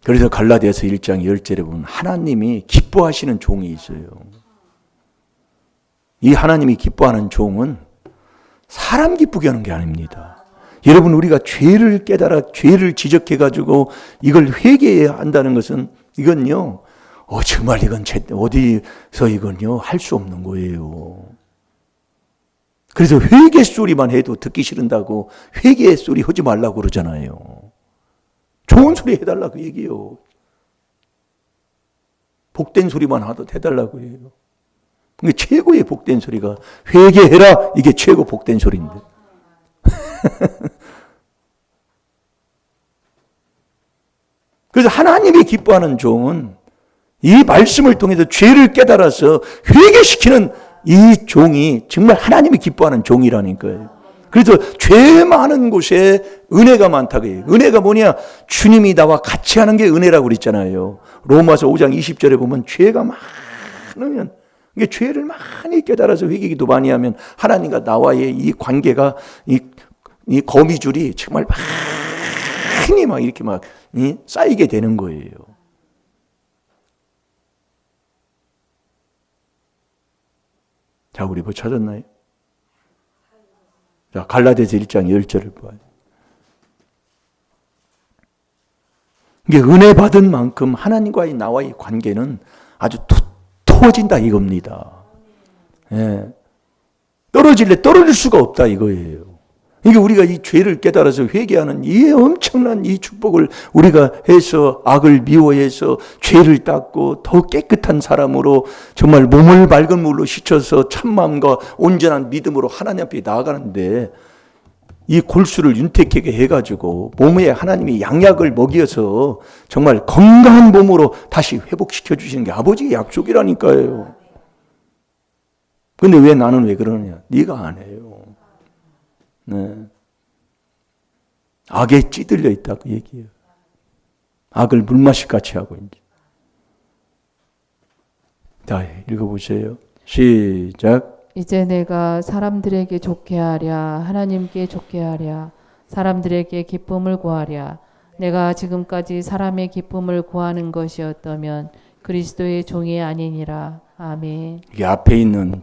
그래서 갈라디아서 1장 10절에 보면 하나님이 기뻐하시는 종이 있어요. 이 하나님이 기뻐하는 종은 사람 기쁘게 하는 게 아닙니다. 여러분, 우리가 죄를 깨달아 죄를 지적해가지고 이걸 회개해야 한다는 것은 이건요, 정말 이건 어디서 이건요 할 수 없는 거예요. 그래서 회개 소리만 해도 듣기 싫은다고 회개 소리 하지 말라고 그러잖아요. 좋은 소리 해달라고 얘기해요. 복된 소리만 하도 해달라고 해요. 그게 최고의 복된 소리가 회개해라, 이게 최고 복된 소리인데. 그래서 하나님이 기뻐하는 종은 이 말씀을 통해서 죄를 깨달아서 회개시키는 이 종이 정말 하나님이 기뻐하는 종이라니까요. 그래서 죄 많은 곳에 은혜가 많다고 해요. 은혜가 뭐냐? 주님이 나와 같이 하는 게 은혜라고 그랬잖아요. 로마서 5장 20절에 보면 죄가 많으면, 이게 죄를 많이 깨달아서 회개기도 많이 하면 하나님과 나와의 이 관계가 이 거미줄이 정말 많이 막 이렇게 막 쌓이게 되는 거예요. 자, 우리 뭐 찾았나요? 자, 갈라디아서 1장 10절을 봐요. 이게 은혜 받은 만큼 하나님과의 나와의 관계는 아주 두터워진다 이겁니다. 예. 떨어질 수가 없다 이거예요. 이게 우리가 이 죄를 깨달아서 회개하는 이 엄청난 이 축복을 우리가 해서 악을 미워해서 죄를 닦고 더 깨끗한 사람으로 정말 몸을 맑은 물로 씻어서 참마음과 온전한 믿음으로 하나님 앞에 나아가는데, 이 골수를 윤택하게 해가지고 몸에 하나님이 양약을 먹여서 정말 건강한 몸으로 다시 회복시켜 주시는 게 아버지의 약속이라니까요. 근데 왜 나는 왜 그러느냐? 네가 안 해요. 네. 악에 찌들려 있다고 얘기해요. 악을 물마시같이 하고 이제. 자, 읽어보세요. 시작. 이제 내가 사람들에게 좋게 하랴 하나님께 좋게 하랴 사람들에게 기쁨을 구하랴 내가 지금까지 사람의 기쁨을 구하는 것이었다면 그리스도의 종이 아니니라. 아멘. 이게 앞에 있는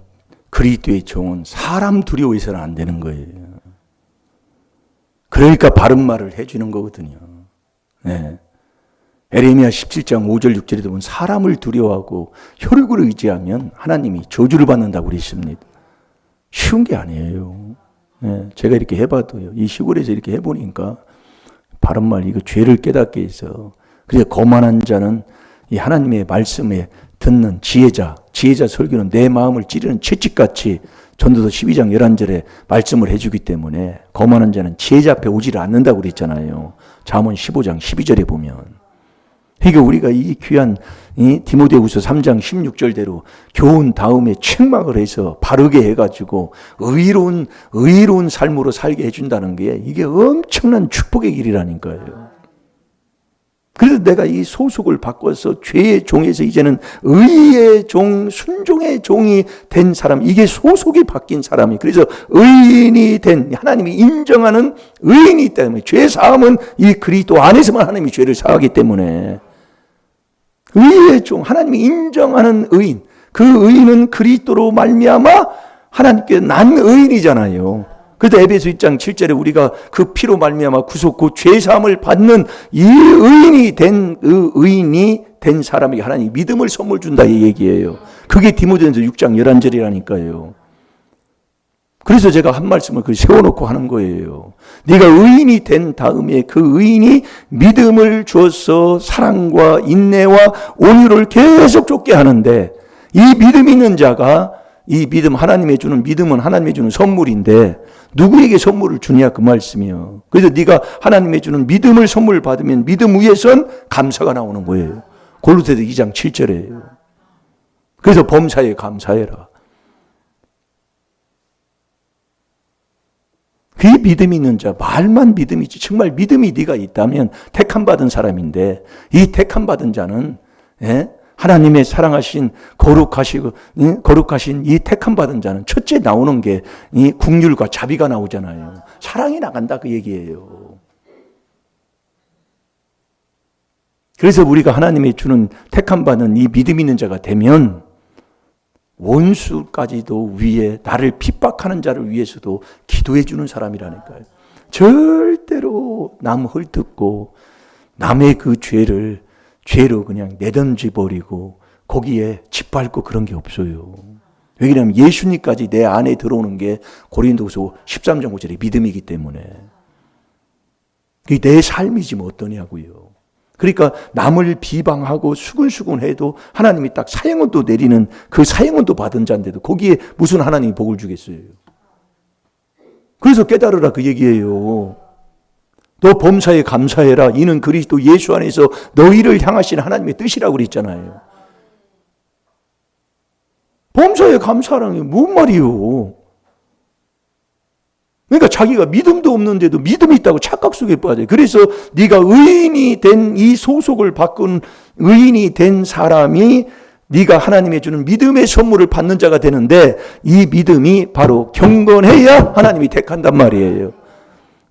그리스도의 종은 사람 두려워해서는 안 되는 거예요. 그러니까 바른 말을 해주는 거거든요. 네. 에레미야 17장 5절 6절에 보면 사람을 두려워하고 혈육을 의지하면 하나님이 저주를 받는다고 그랬습니다. 쉬운 게 아니에요. 네. 제가 이렇게 해봐도요. 이 시골에서 이렇게 해보니까 바른 말, 이거 죄를 깨닫게 해서 그래서 거만한 자는 이 하나님의 말씀에 듣는 지혜자 설교는 내 마음을 찌르는 채찍같이 전도서 12장 11절에 말씀을 해주기 때문에 거만한 자는 지혜자 앞에 오지를 않는다고 그랬잖아요. 잠언 15장 12절에 보면. 그러니까 우리가 이 귀한 이 디모데후서 3장 16절대로 교훈 다음에 책망을 해서 바르게 해가지고 의로운 삶으로 살게 해준다는 게 이게 엄청난 축복의 길이라니까요. 그래서 내가 이 소속을 바꿔서 죄의 종에서 이제는 의의 종, 순종의 종이 된 사람, 이게 소속이 바뀐 사람이, 그래서 의인이 된, 하나님이 인정하는 의인이 때문에, 죄 사함은 이 그리스도 안에서만 하나님이 죄를 사하기 때문에, 의의 종, 하나님이 인정하는 의인, 그 의인은 그리스도로 말미암아 하나님께 난 의인이잖아요. 그래서 에베소 1장 7절에 우리가 그 피로 말미암아 구속, 그 죄사함을 받는 이 의인이 된 사람에게 하나님이 믿음을 선물 준다 이 얘기예요. 그게 디모데전서 6장 11절이라니까요. 그래서 제가 한 말씀을 세워놓고 하는 거예요. 네가 의인이 된 다음에 그 의인이 믿음을 주어서 사랑과 인내와 온유를 계속 쫓게 하는데, 이 믿음 있는 자가, 이 믿음, 하나님이 주는 믿음은 하나님이 주는 선물인데 누구에게 선물을 주냐 그 말씀이요. 그래서 네가 하나님이 주는 믿음을 선물 받으면 믿음 위에선 감사가 나오는 거예요. 골로새서 2장 7절이에요. 그래서 범사에 감사해라. 그 믿음이 있는 자, 말만 믿음이지 정말 믿음이 네가 있다면 택함 받은 사람인데, 이 택함 받은 자는 하나님의 사랑하신 거룩하신 이 택함 받은 자는 첫째 나오는 게 이 국률과 자비가 나오잖아요. 사랑이 나간다 그 얘기예요. 그래서 우리가 하나님이 주는 택함 받은 이 믿음 있는 자가 되면 원수까지도 위해 나를 핍박하는 자를 위해서도 기도해 주는 사람이라니까요. 절대로 남 헐뜯고 남의 그 죄로 그냥 내던지 버리고 거기에 짓밟고 그런 게 없어요. 왜냐하면 예수님까지 내 안에 들어오는 게 고린도후서 13장 5절의 믿음이기 때문에. 그게 내 삶이지 뭐 어떠냐고요. 그러니까 남을 비방하고 수근수근해도 하나님이 딱 사형언도 내리는 그 사형언도 받은 자인데도 거기에 무슨 하나님이 복을 주겠어요. 그래서 깨달으라 그 얘기예요. 너 범사에 감사해라. 이는 그리스도 예수 안에서 너희를 향하신 하나님의 뜻이라고 그랬잖아요. 범사에 감사하라는 게 뭔 말이요? 그러니까 자기가 믿음도 없는데도 믿음이 있다고 착각 속에 빠져요. 그래서 네가 의인이 된 이 소속을 바꾼 의인이 된 사람이 네가 하나님이 주는 믿음의 선물을 받는 자가 되는데, 이 믿음이 바로 경건해야 하나님이 택한단 말이에요.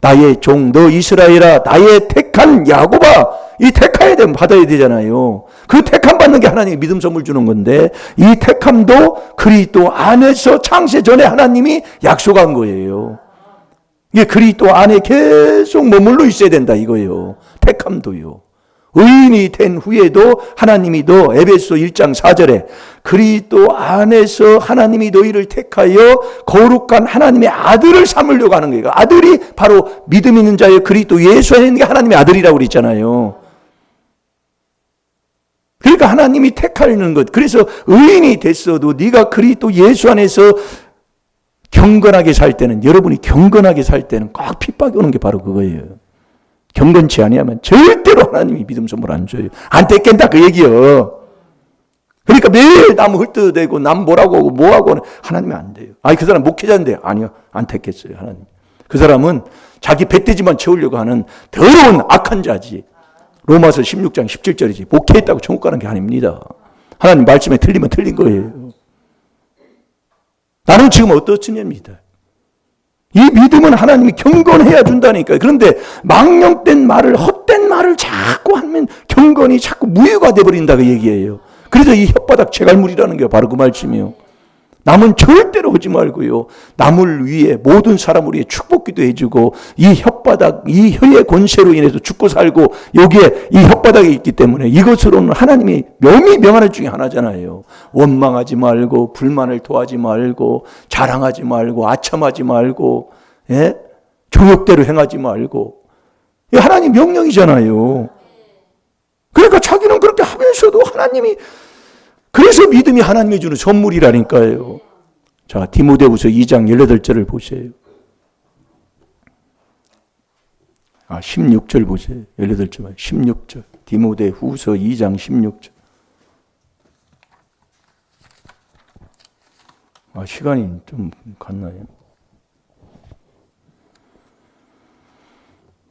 나의 종 너 이스라엘아, 나의 택한 야곱아, 이 택해야 되면 받아야 되잖아요. 그 택함 받는 게 하나님이 믿음 선물 주는 건데, 이 택함도 그리스도 안에서 창세 전에 하나님이 약속한 거예요. 이게 그리스도 안에 계속 머물러 있어야 된다 이거예요. 택함도요. 의인이 된 후에도 하나님이 너 에베소 1장 4절에 그리스도 안에서 하나님이 너희를 택하여 거룩한 하나님의 아들을 삼으려고 하는 거예요. 아들이 바로 믿음 있는 자의 그리스도 예수 안에 있는 게 하나님의 아들이라고 그랬잖아요. 그러니까 하나님이 택하는 것. 그래서 의인이 됐어도 네가 그리스도 예수 안에서 경건하게 살 때는, 여러분이 경건하게 살 때는 꼭 핍박이 오는 게 바로 그거예요. 경건치 아니하면 절대로 하나님이 믿음 선물 안 줘요. 안 택한다 그 얘기요. 그러니까 매일 남 헐뜯어대고 남 뭐라고 하고 뭐하고 하나님이 안 돼요. 아니 그 사람 목회자인데, 아니요 안 택했어요 하나님. 그 사람은 자기 배때지만 채우려고 하는 더러운 악한 자지. 로마서 16장 17절이지. 목회했다고 천국 가는 게 아닙니다. 하나님 말씀에 틀리면 틀린 거예요. 나는 지금 어떻느냐입니다. 이 믿음은 하나님이 경건해야 준다니까요. 그런데 망령된 말을, 헛된 말을 자꾸 하면 경건이 자꾸 무효가 돼버린다고 얘기해요. 그래서 이 혓바닥 제갈물이라는 게 바로 그 말씀이에요. 남은 절대로 하지 말고요. 남을 위해, 모든 사람을 위해 축복기도 해주고, 이 혓바닥, 이 혀의 권세로 인해서 죽고 살고, 여기에 이 혓바닥이 있기 때문에 이것으로는 하나님이 명이 명하는 중에 하나잖아요. 원망하지 말고, 불만을 토하지 말고, 자랑하지 말고, 아첨하지 말고, 예? 정욕대로 행하지 말고. 이 하나님 명령이잖아요. 그러니까 자기는 그렇게 하면서도 하나님이, 그래서 믿음이 하나님이 주는 선물이라니까요. 자, 디모데후서 2장 18절을 보세요. 16절 보세요. 18절, 16절. 디모데후서 2장 16절. 시간이 좀 갔나요?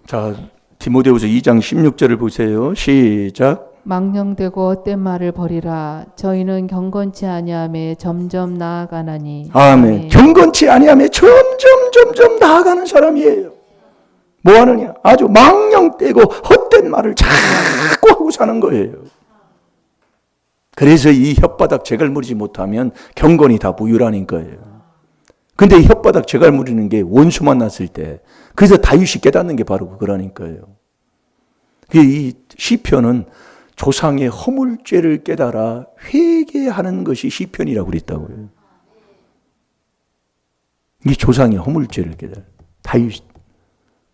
자, 디모데후서 2장 16절을 보세요. 시작. 망령되고 헛된 말을 버리라. 저희는 경건치 아니함에 점점 나아가나니. 아멘. 경건치 아니함에 점점 나아가는 사람이에요. 뭐 하느냐? 아주 망령되고 헛된 말을 자꾸 하고 사는 거예요. 그래서 이 혓바닥 제갈무리지 못하면 경건이 다 무유라는 거예요. 근데 이 혓바닥 제갈무리는 게 원수 만났을 때, 그래서 다윗이 깨닫는 게 바로 그거라니까요. 이 시편은 조상의 허물죄를 깨달아 회개하는 것이 시편이라고 그랬다고요. 이 조상의 허물죄를 깨달아. 다윗.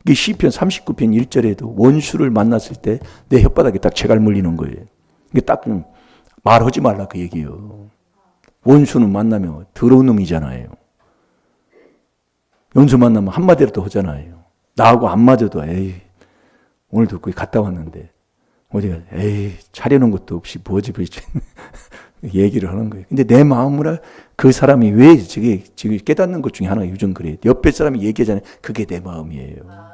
이 시편 39편 1절에도 원수를 만났을 때 내 혓바닥에 딱 제갈 물리는 거예요. 이게 딱 말하지 말라 그 얘기예요. 원수는 만나면 더러운 놈이잖아요. 원수 만나면 한마디라도 하잖아요. 나하고 안 맞아도 에이 오늘도 거기 갔다 왔는데 어디가 에이 차려놓은 것도 없이 뭐지 얘기를 하는 거예요. 근데 내 마음으로 그 사람이 왜 지금 깨닫는 것 중에 하나가 요즘 그래요. 옆에 사람이 얘기하잖아요. 그게 내 마음이에요.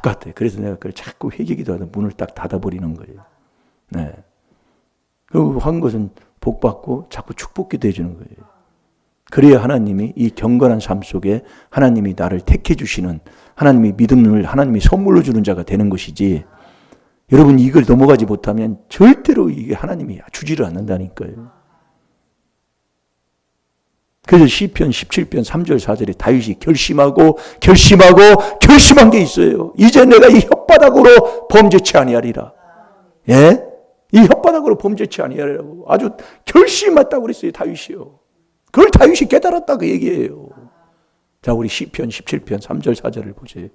똑같아요. 그래서 내가 그걸 자꾸 회개기도 하다 문을 딱 닫아버리는 거예요. 네. 그리고 한 것은 복 받고 자꾸 축복기도 해주는 거예요. 그래야 하나님이 이 경건한 삶 속에 하나님이 나를 택해 주시는, 하나님이 믿음을 하나님이 선물로 주는 자가 되는 것이지, 여러분 이걸 넘어가지 못하면 절대로 이게 하나님이 주지를 않는다니까요. 그래서 시편 17편 3절 4절에 다윗이 결심한 게 있어요. 이제 내가 이 혓바닥으로 범죄치 아니하리라. 예? 이 혓바닥으로 범죄치 아니하리라고 아주 결심했다고 그랬어요. 다윗이요. 그걸 다윗이 깨달았다고 얘기해요. 자, 우리 시편 17편 3절 4절을 보세요.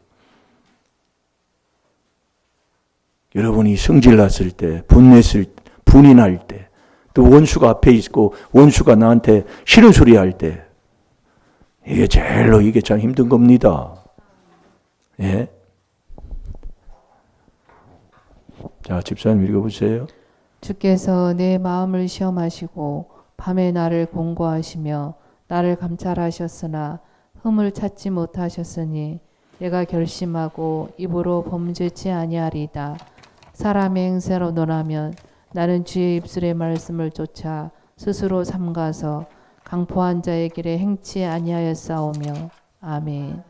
여러분이 성질났을 때, 분이 날 때, 또 원수가 앞에 있고 원수가 나한테 싫은 소리 할 때, 이게 제일로 이게 참 힘든 겁니다. 예? 자, 집사님 읽어보세요. 주께서 내 마음을 시험하시고 밤에 나를 공고하시며 나를 감찰하셨으나 흠을 찾지 못하셨으니 내가 결심하고 입으로 범죄치 아니하리이다. 사람의 행세로 논하면 나는 주의 입술의 말씀을 쫓아 스스로 삼가서 강포한 자의 길에 행치 아니하였사오며. 아멘.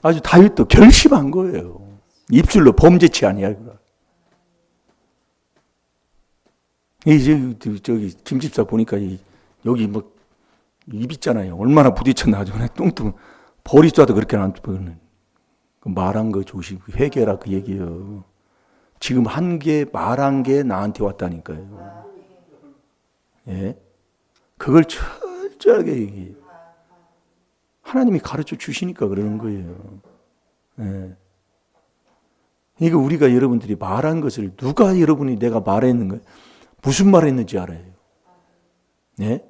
아주 다윗도 결심한 거예요. 입술로 범죄치 아니하리라. 저기 김집사 보니까 여기 뭐 입 있잖아요. 얼마나 부딪혔나 아주 뚱뚱 벌이 쏴도 그렇게 안 뚫는. 말한 거 조심, 회개라 그 얘기예요. 지금 말한 게 나한테 왔다니까요. 예, 그걸 철저하게 얘기해요. 하나님이 가르쳐 주시니까 그러는 거예요. 예. 이거 우리가 여러분들이 말한 것을 누가 여러분이 내가 말했는가, 무슨 말했는지 알아요. 네?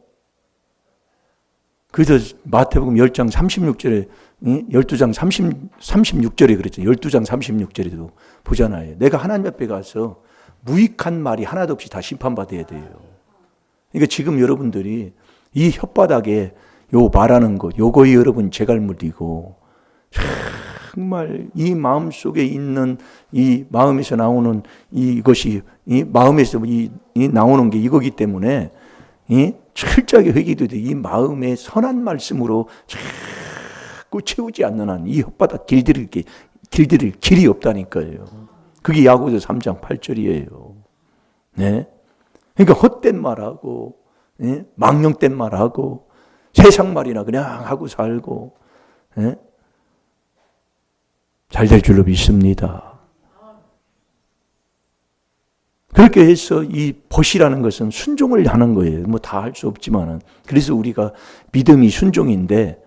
그래서 마태복음 10장 36절에 12장 36절에 그랬죠. 12장 36절에도 보잖아요. 내가 하나님 앞에 가서 무익한 말이 하나도 없이 다 심판받아야 돼요. 그러니까 지금 여러분들이 이 혓바닥에 요 말하는 것, 요거에 여러분 제갈물이고 정말 이 마음 속에 있는 이 마음에서 나오는 이것이 이 마음에서 이 나오는 게 이거기 때문에 이 철저하게 회개도 돼. 이 마음의 선한 말씀으로 자꾸 채우지 않는 한 이 혓바닥 길들일 길이 없다니까요. 그게 야고보서 3장 8절이에요. 네. 그러니까 헛된 말하고 예? 망령된 말하고 세상 말이나 그냥 하고 살고 예? 잘 될 줄로 믿습니다. 그렇게 해서 이 벗이라는 것은 순종을 하는 거예요. 뭐 다 할 수 없지만은. 그래서 우리가 믿음이 순종인데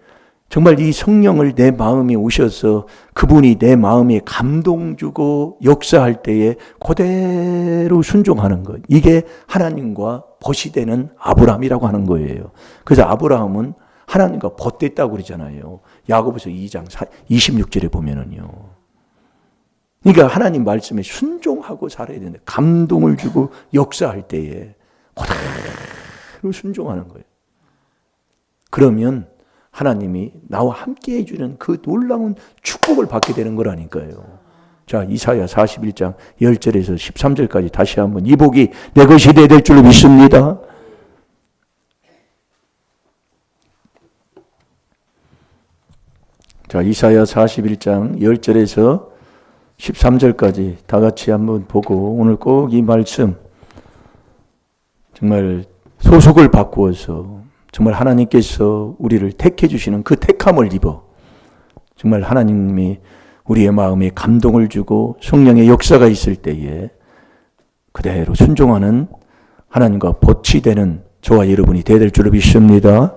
정말 이 성령을 내 마음에 오셔서 그분이 내 마음에 감동 주고 역사할 때에 그대로 순종하는 것. 이게 하나님과 벗이 되는 아브라함이라고 하는 거예요. 그래서 아브라함은 하나님과 벗됐다고 그러잖아요. 야고보서 2장 26절에 보면은요. 그러니까 하나님 말씀에 순종하고 살아야 되는데 감동을 주고 역사할 때에 그대로 순종하는 거예요. 그러면 하나님이 나와 함께 해주는 그 놀라운 축복을 받게 되는 거라니까요. 자, 이사야 41장 10절에서 13절까지 다시 한번 이 복이 내 것이 될 줄로 믿습니다. 자, 이사야 41장 10절에서 13절까지 다 같이 한번 보고 오늘 꼭 이 말씀 정말 소속을 바꾸어서 정말 하나님께서 우리를 택해 주시는 그 택함을 입어 정말 하나님이 우리의 마음에 감동을 주고 성령의 역사가 있을 때에 그대로 순종하는 하나님과 벗이 되는 저와 여러분이 되어야 될 줄로 믿습니다.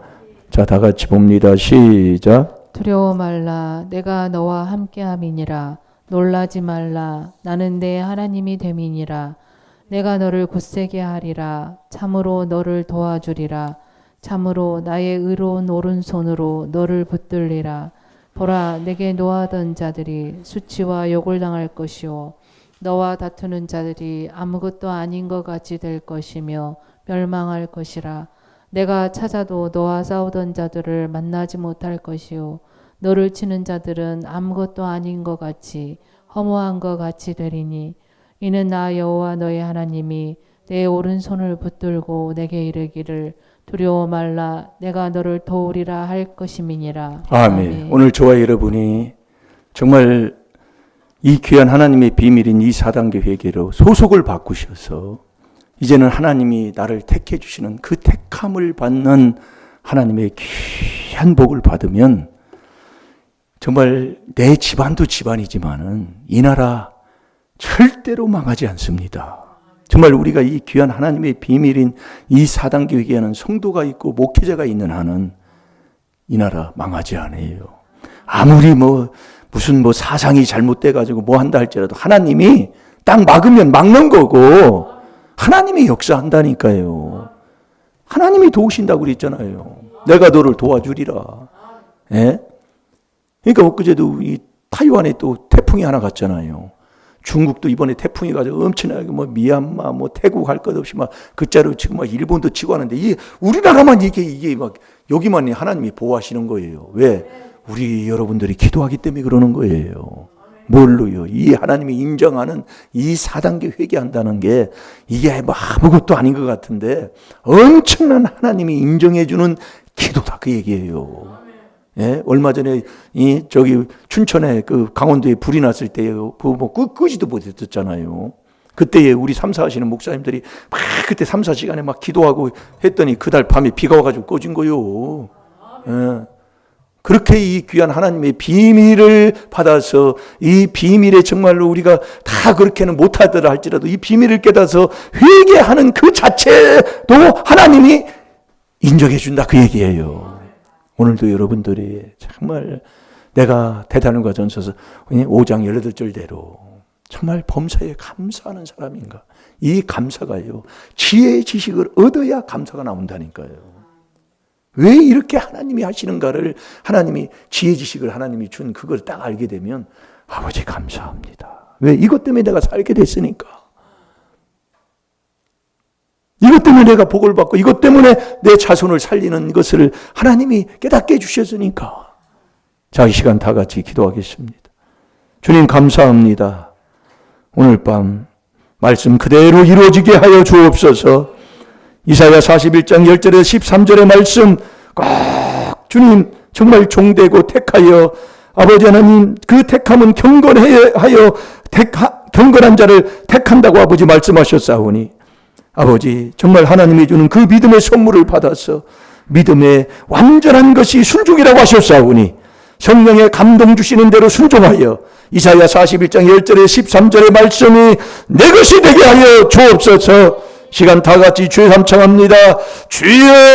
자, 다 같이 봅니다. 시작. 두려워 말라. 내가 너와 함께함이니라. 놀라지 말라. 나는 내 하나님이 됨이니라. 내가 너를 굳세게 하리라. 참으로 너를 도와주리라. 참으로 나의 의로운 오른손으로 너를 붙들리라. 보라, 내게 노하던 자들이 수치와 욕을 당할 것이요 너와 다투는 자들이 아무것도 아닌 것 같이 될 것이며 멸망할 것이라. 내가 찾아도 너와 싸우던 자들을 만나지 못할 것이요 너를 치는 자들은 아무것도 아닌 것 같이 허무한 것 같이 되리니 이는 나 여호와 너의 하나님이 내 오른손을 붙들고 내게 이르기를 두려워 말라. 내가 너를 도우리라 할 것임이니라. 아멘. 오늘 저와 여러분이 정말 이 귀한 하나님의 비밀인 이 4단계 회개로 소속을 바꾸셔서 이제는 하나님이 나를 택해 주시는 그 택함을 받는 하나님의 귀한 복을 받으면 정말 내 집안도 집안이지만은 이 나라 절대로 망하지 않습니다. 정말 우리가 이 귀한 하나님의 비밀인 이 4단계 회개하는 성도가 있고 목회자가 있는 한은 이 나라 망하지 않아요. 아무리 무슨 사상이 잘못돼 가지고 뭐 한다 할지라도 하나님이 딱 막으면 막는 거고 하나님이 역사한다니까요. 하나님이 도우신다고 그랬잖아요. 내가 너를 도와주리라. 예? 그러니까 엊그제도 이 타이완에 또 태풍이 하나 갔잖아요. 중국도 이번에 태풍이 가지고 엄청나게 미얀마 태국 할 것 없이 그자로 치고 일본도 치고 하는데 이 우리나라만 이게 막 여기만 하나님이 보호하시는 거예요. 왜? 우리 여러분들이 기도하기 때문에 그러는 거예요. 뭘로요? 이 하나님이 인정하는 이 4단계 회개한다는 게 이게 아무것도 아닌 것 같은데 엄청난 하나님이 인정해주는 기도다 그 얘기예요. 예? 얼마 전에 춘천에 그 강원도에 불이 났을 때 끄지도 못했잖아요. 그때에 우리 3, 4 하시는 목사님들이 그때 3, 4시간에 기도하고 했더니 그달 밤에 비가 와가지고 꺼진 거요. 예. 그렇게 이 귀한 하나님의 비밀을 받아서 이 비밀에 정말로 우리가 다 그렇게는 못하더라 할지라도 이 비밀을 깨닫아서 회개하는 그 자체도 하나님이 인정해 준다 그 얘기예요. 오늘도 여러분들이 정말 내가 대단한과 전서서 5장 18절대로 정말 범사에 감사하는 사람인가. 이 감사가요. 지혜의 지식을 얻어야 감사가 나온다니까요. 왜 이렇게 하나님이 하시는가를 하나님이 지혜 지식을 하나님이 준 그걸 딱 알게 되면 아버지 감사합니다. 왜? 이것 때문에 내가 살게 됐으니까. 이것 때문에 내가 복을 받고 이것 때문에 내 자손을 살리는 것을 하나님이 깨닫게 해주셨으니까. 자, 이 시간 다 같이 기도하겠습니다. 주님 감사합니다. 오늘 밤 말씀 그대로 이루어지게 하여 주옵소서. 이사야 41장 10절에 13절의 말씀 꼭 주님 정말 종되고 택하여 아버지 하나님 그 택함은 경건하여 경건한 자를 택한다고 아버지 말씀하셨사오니 아버지 정말 하나님이 주는 그 믿음의 선물을 받아서 믿음의 완전한 것이 순종이라고 하셨사오니 성령의 감동 주시는 대로 순종하여 이사야 41장 10절에 13절의 말씀이 내 것이 되게 하여 주옵소서. 시간 다 같이 주의 삼창합니다. 주여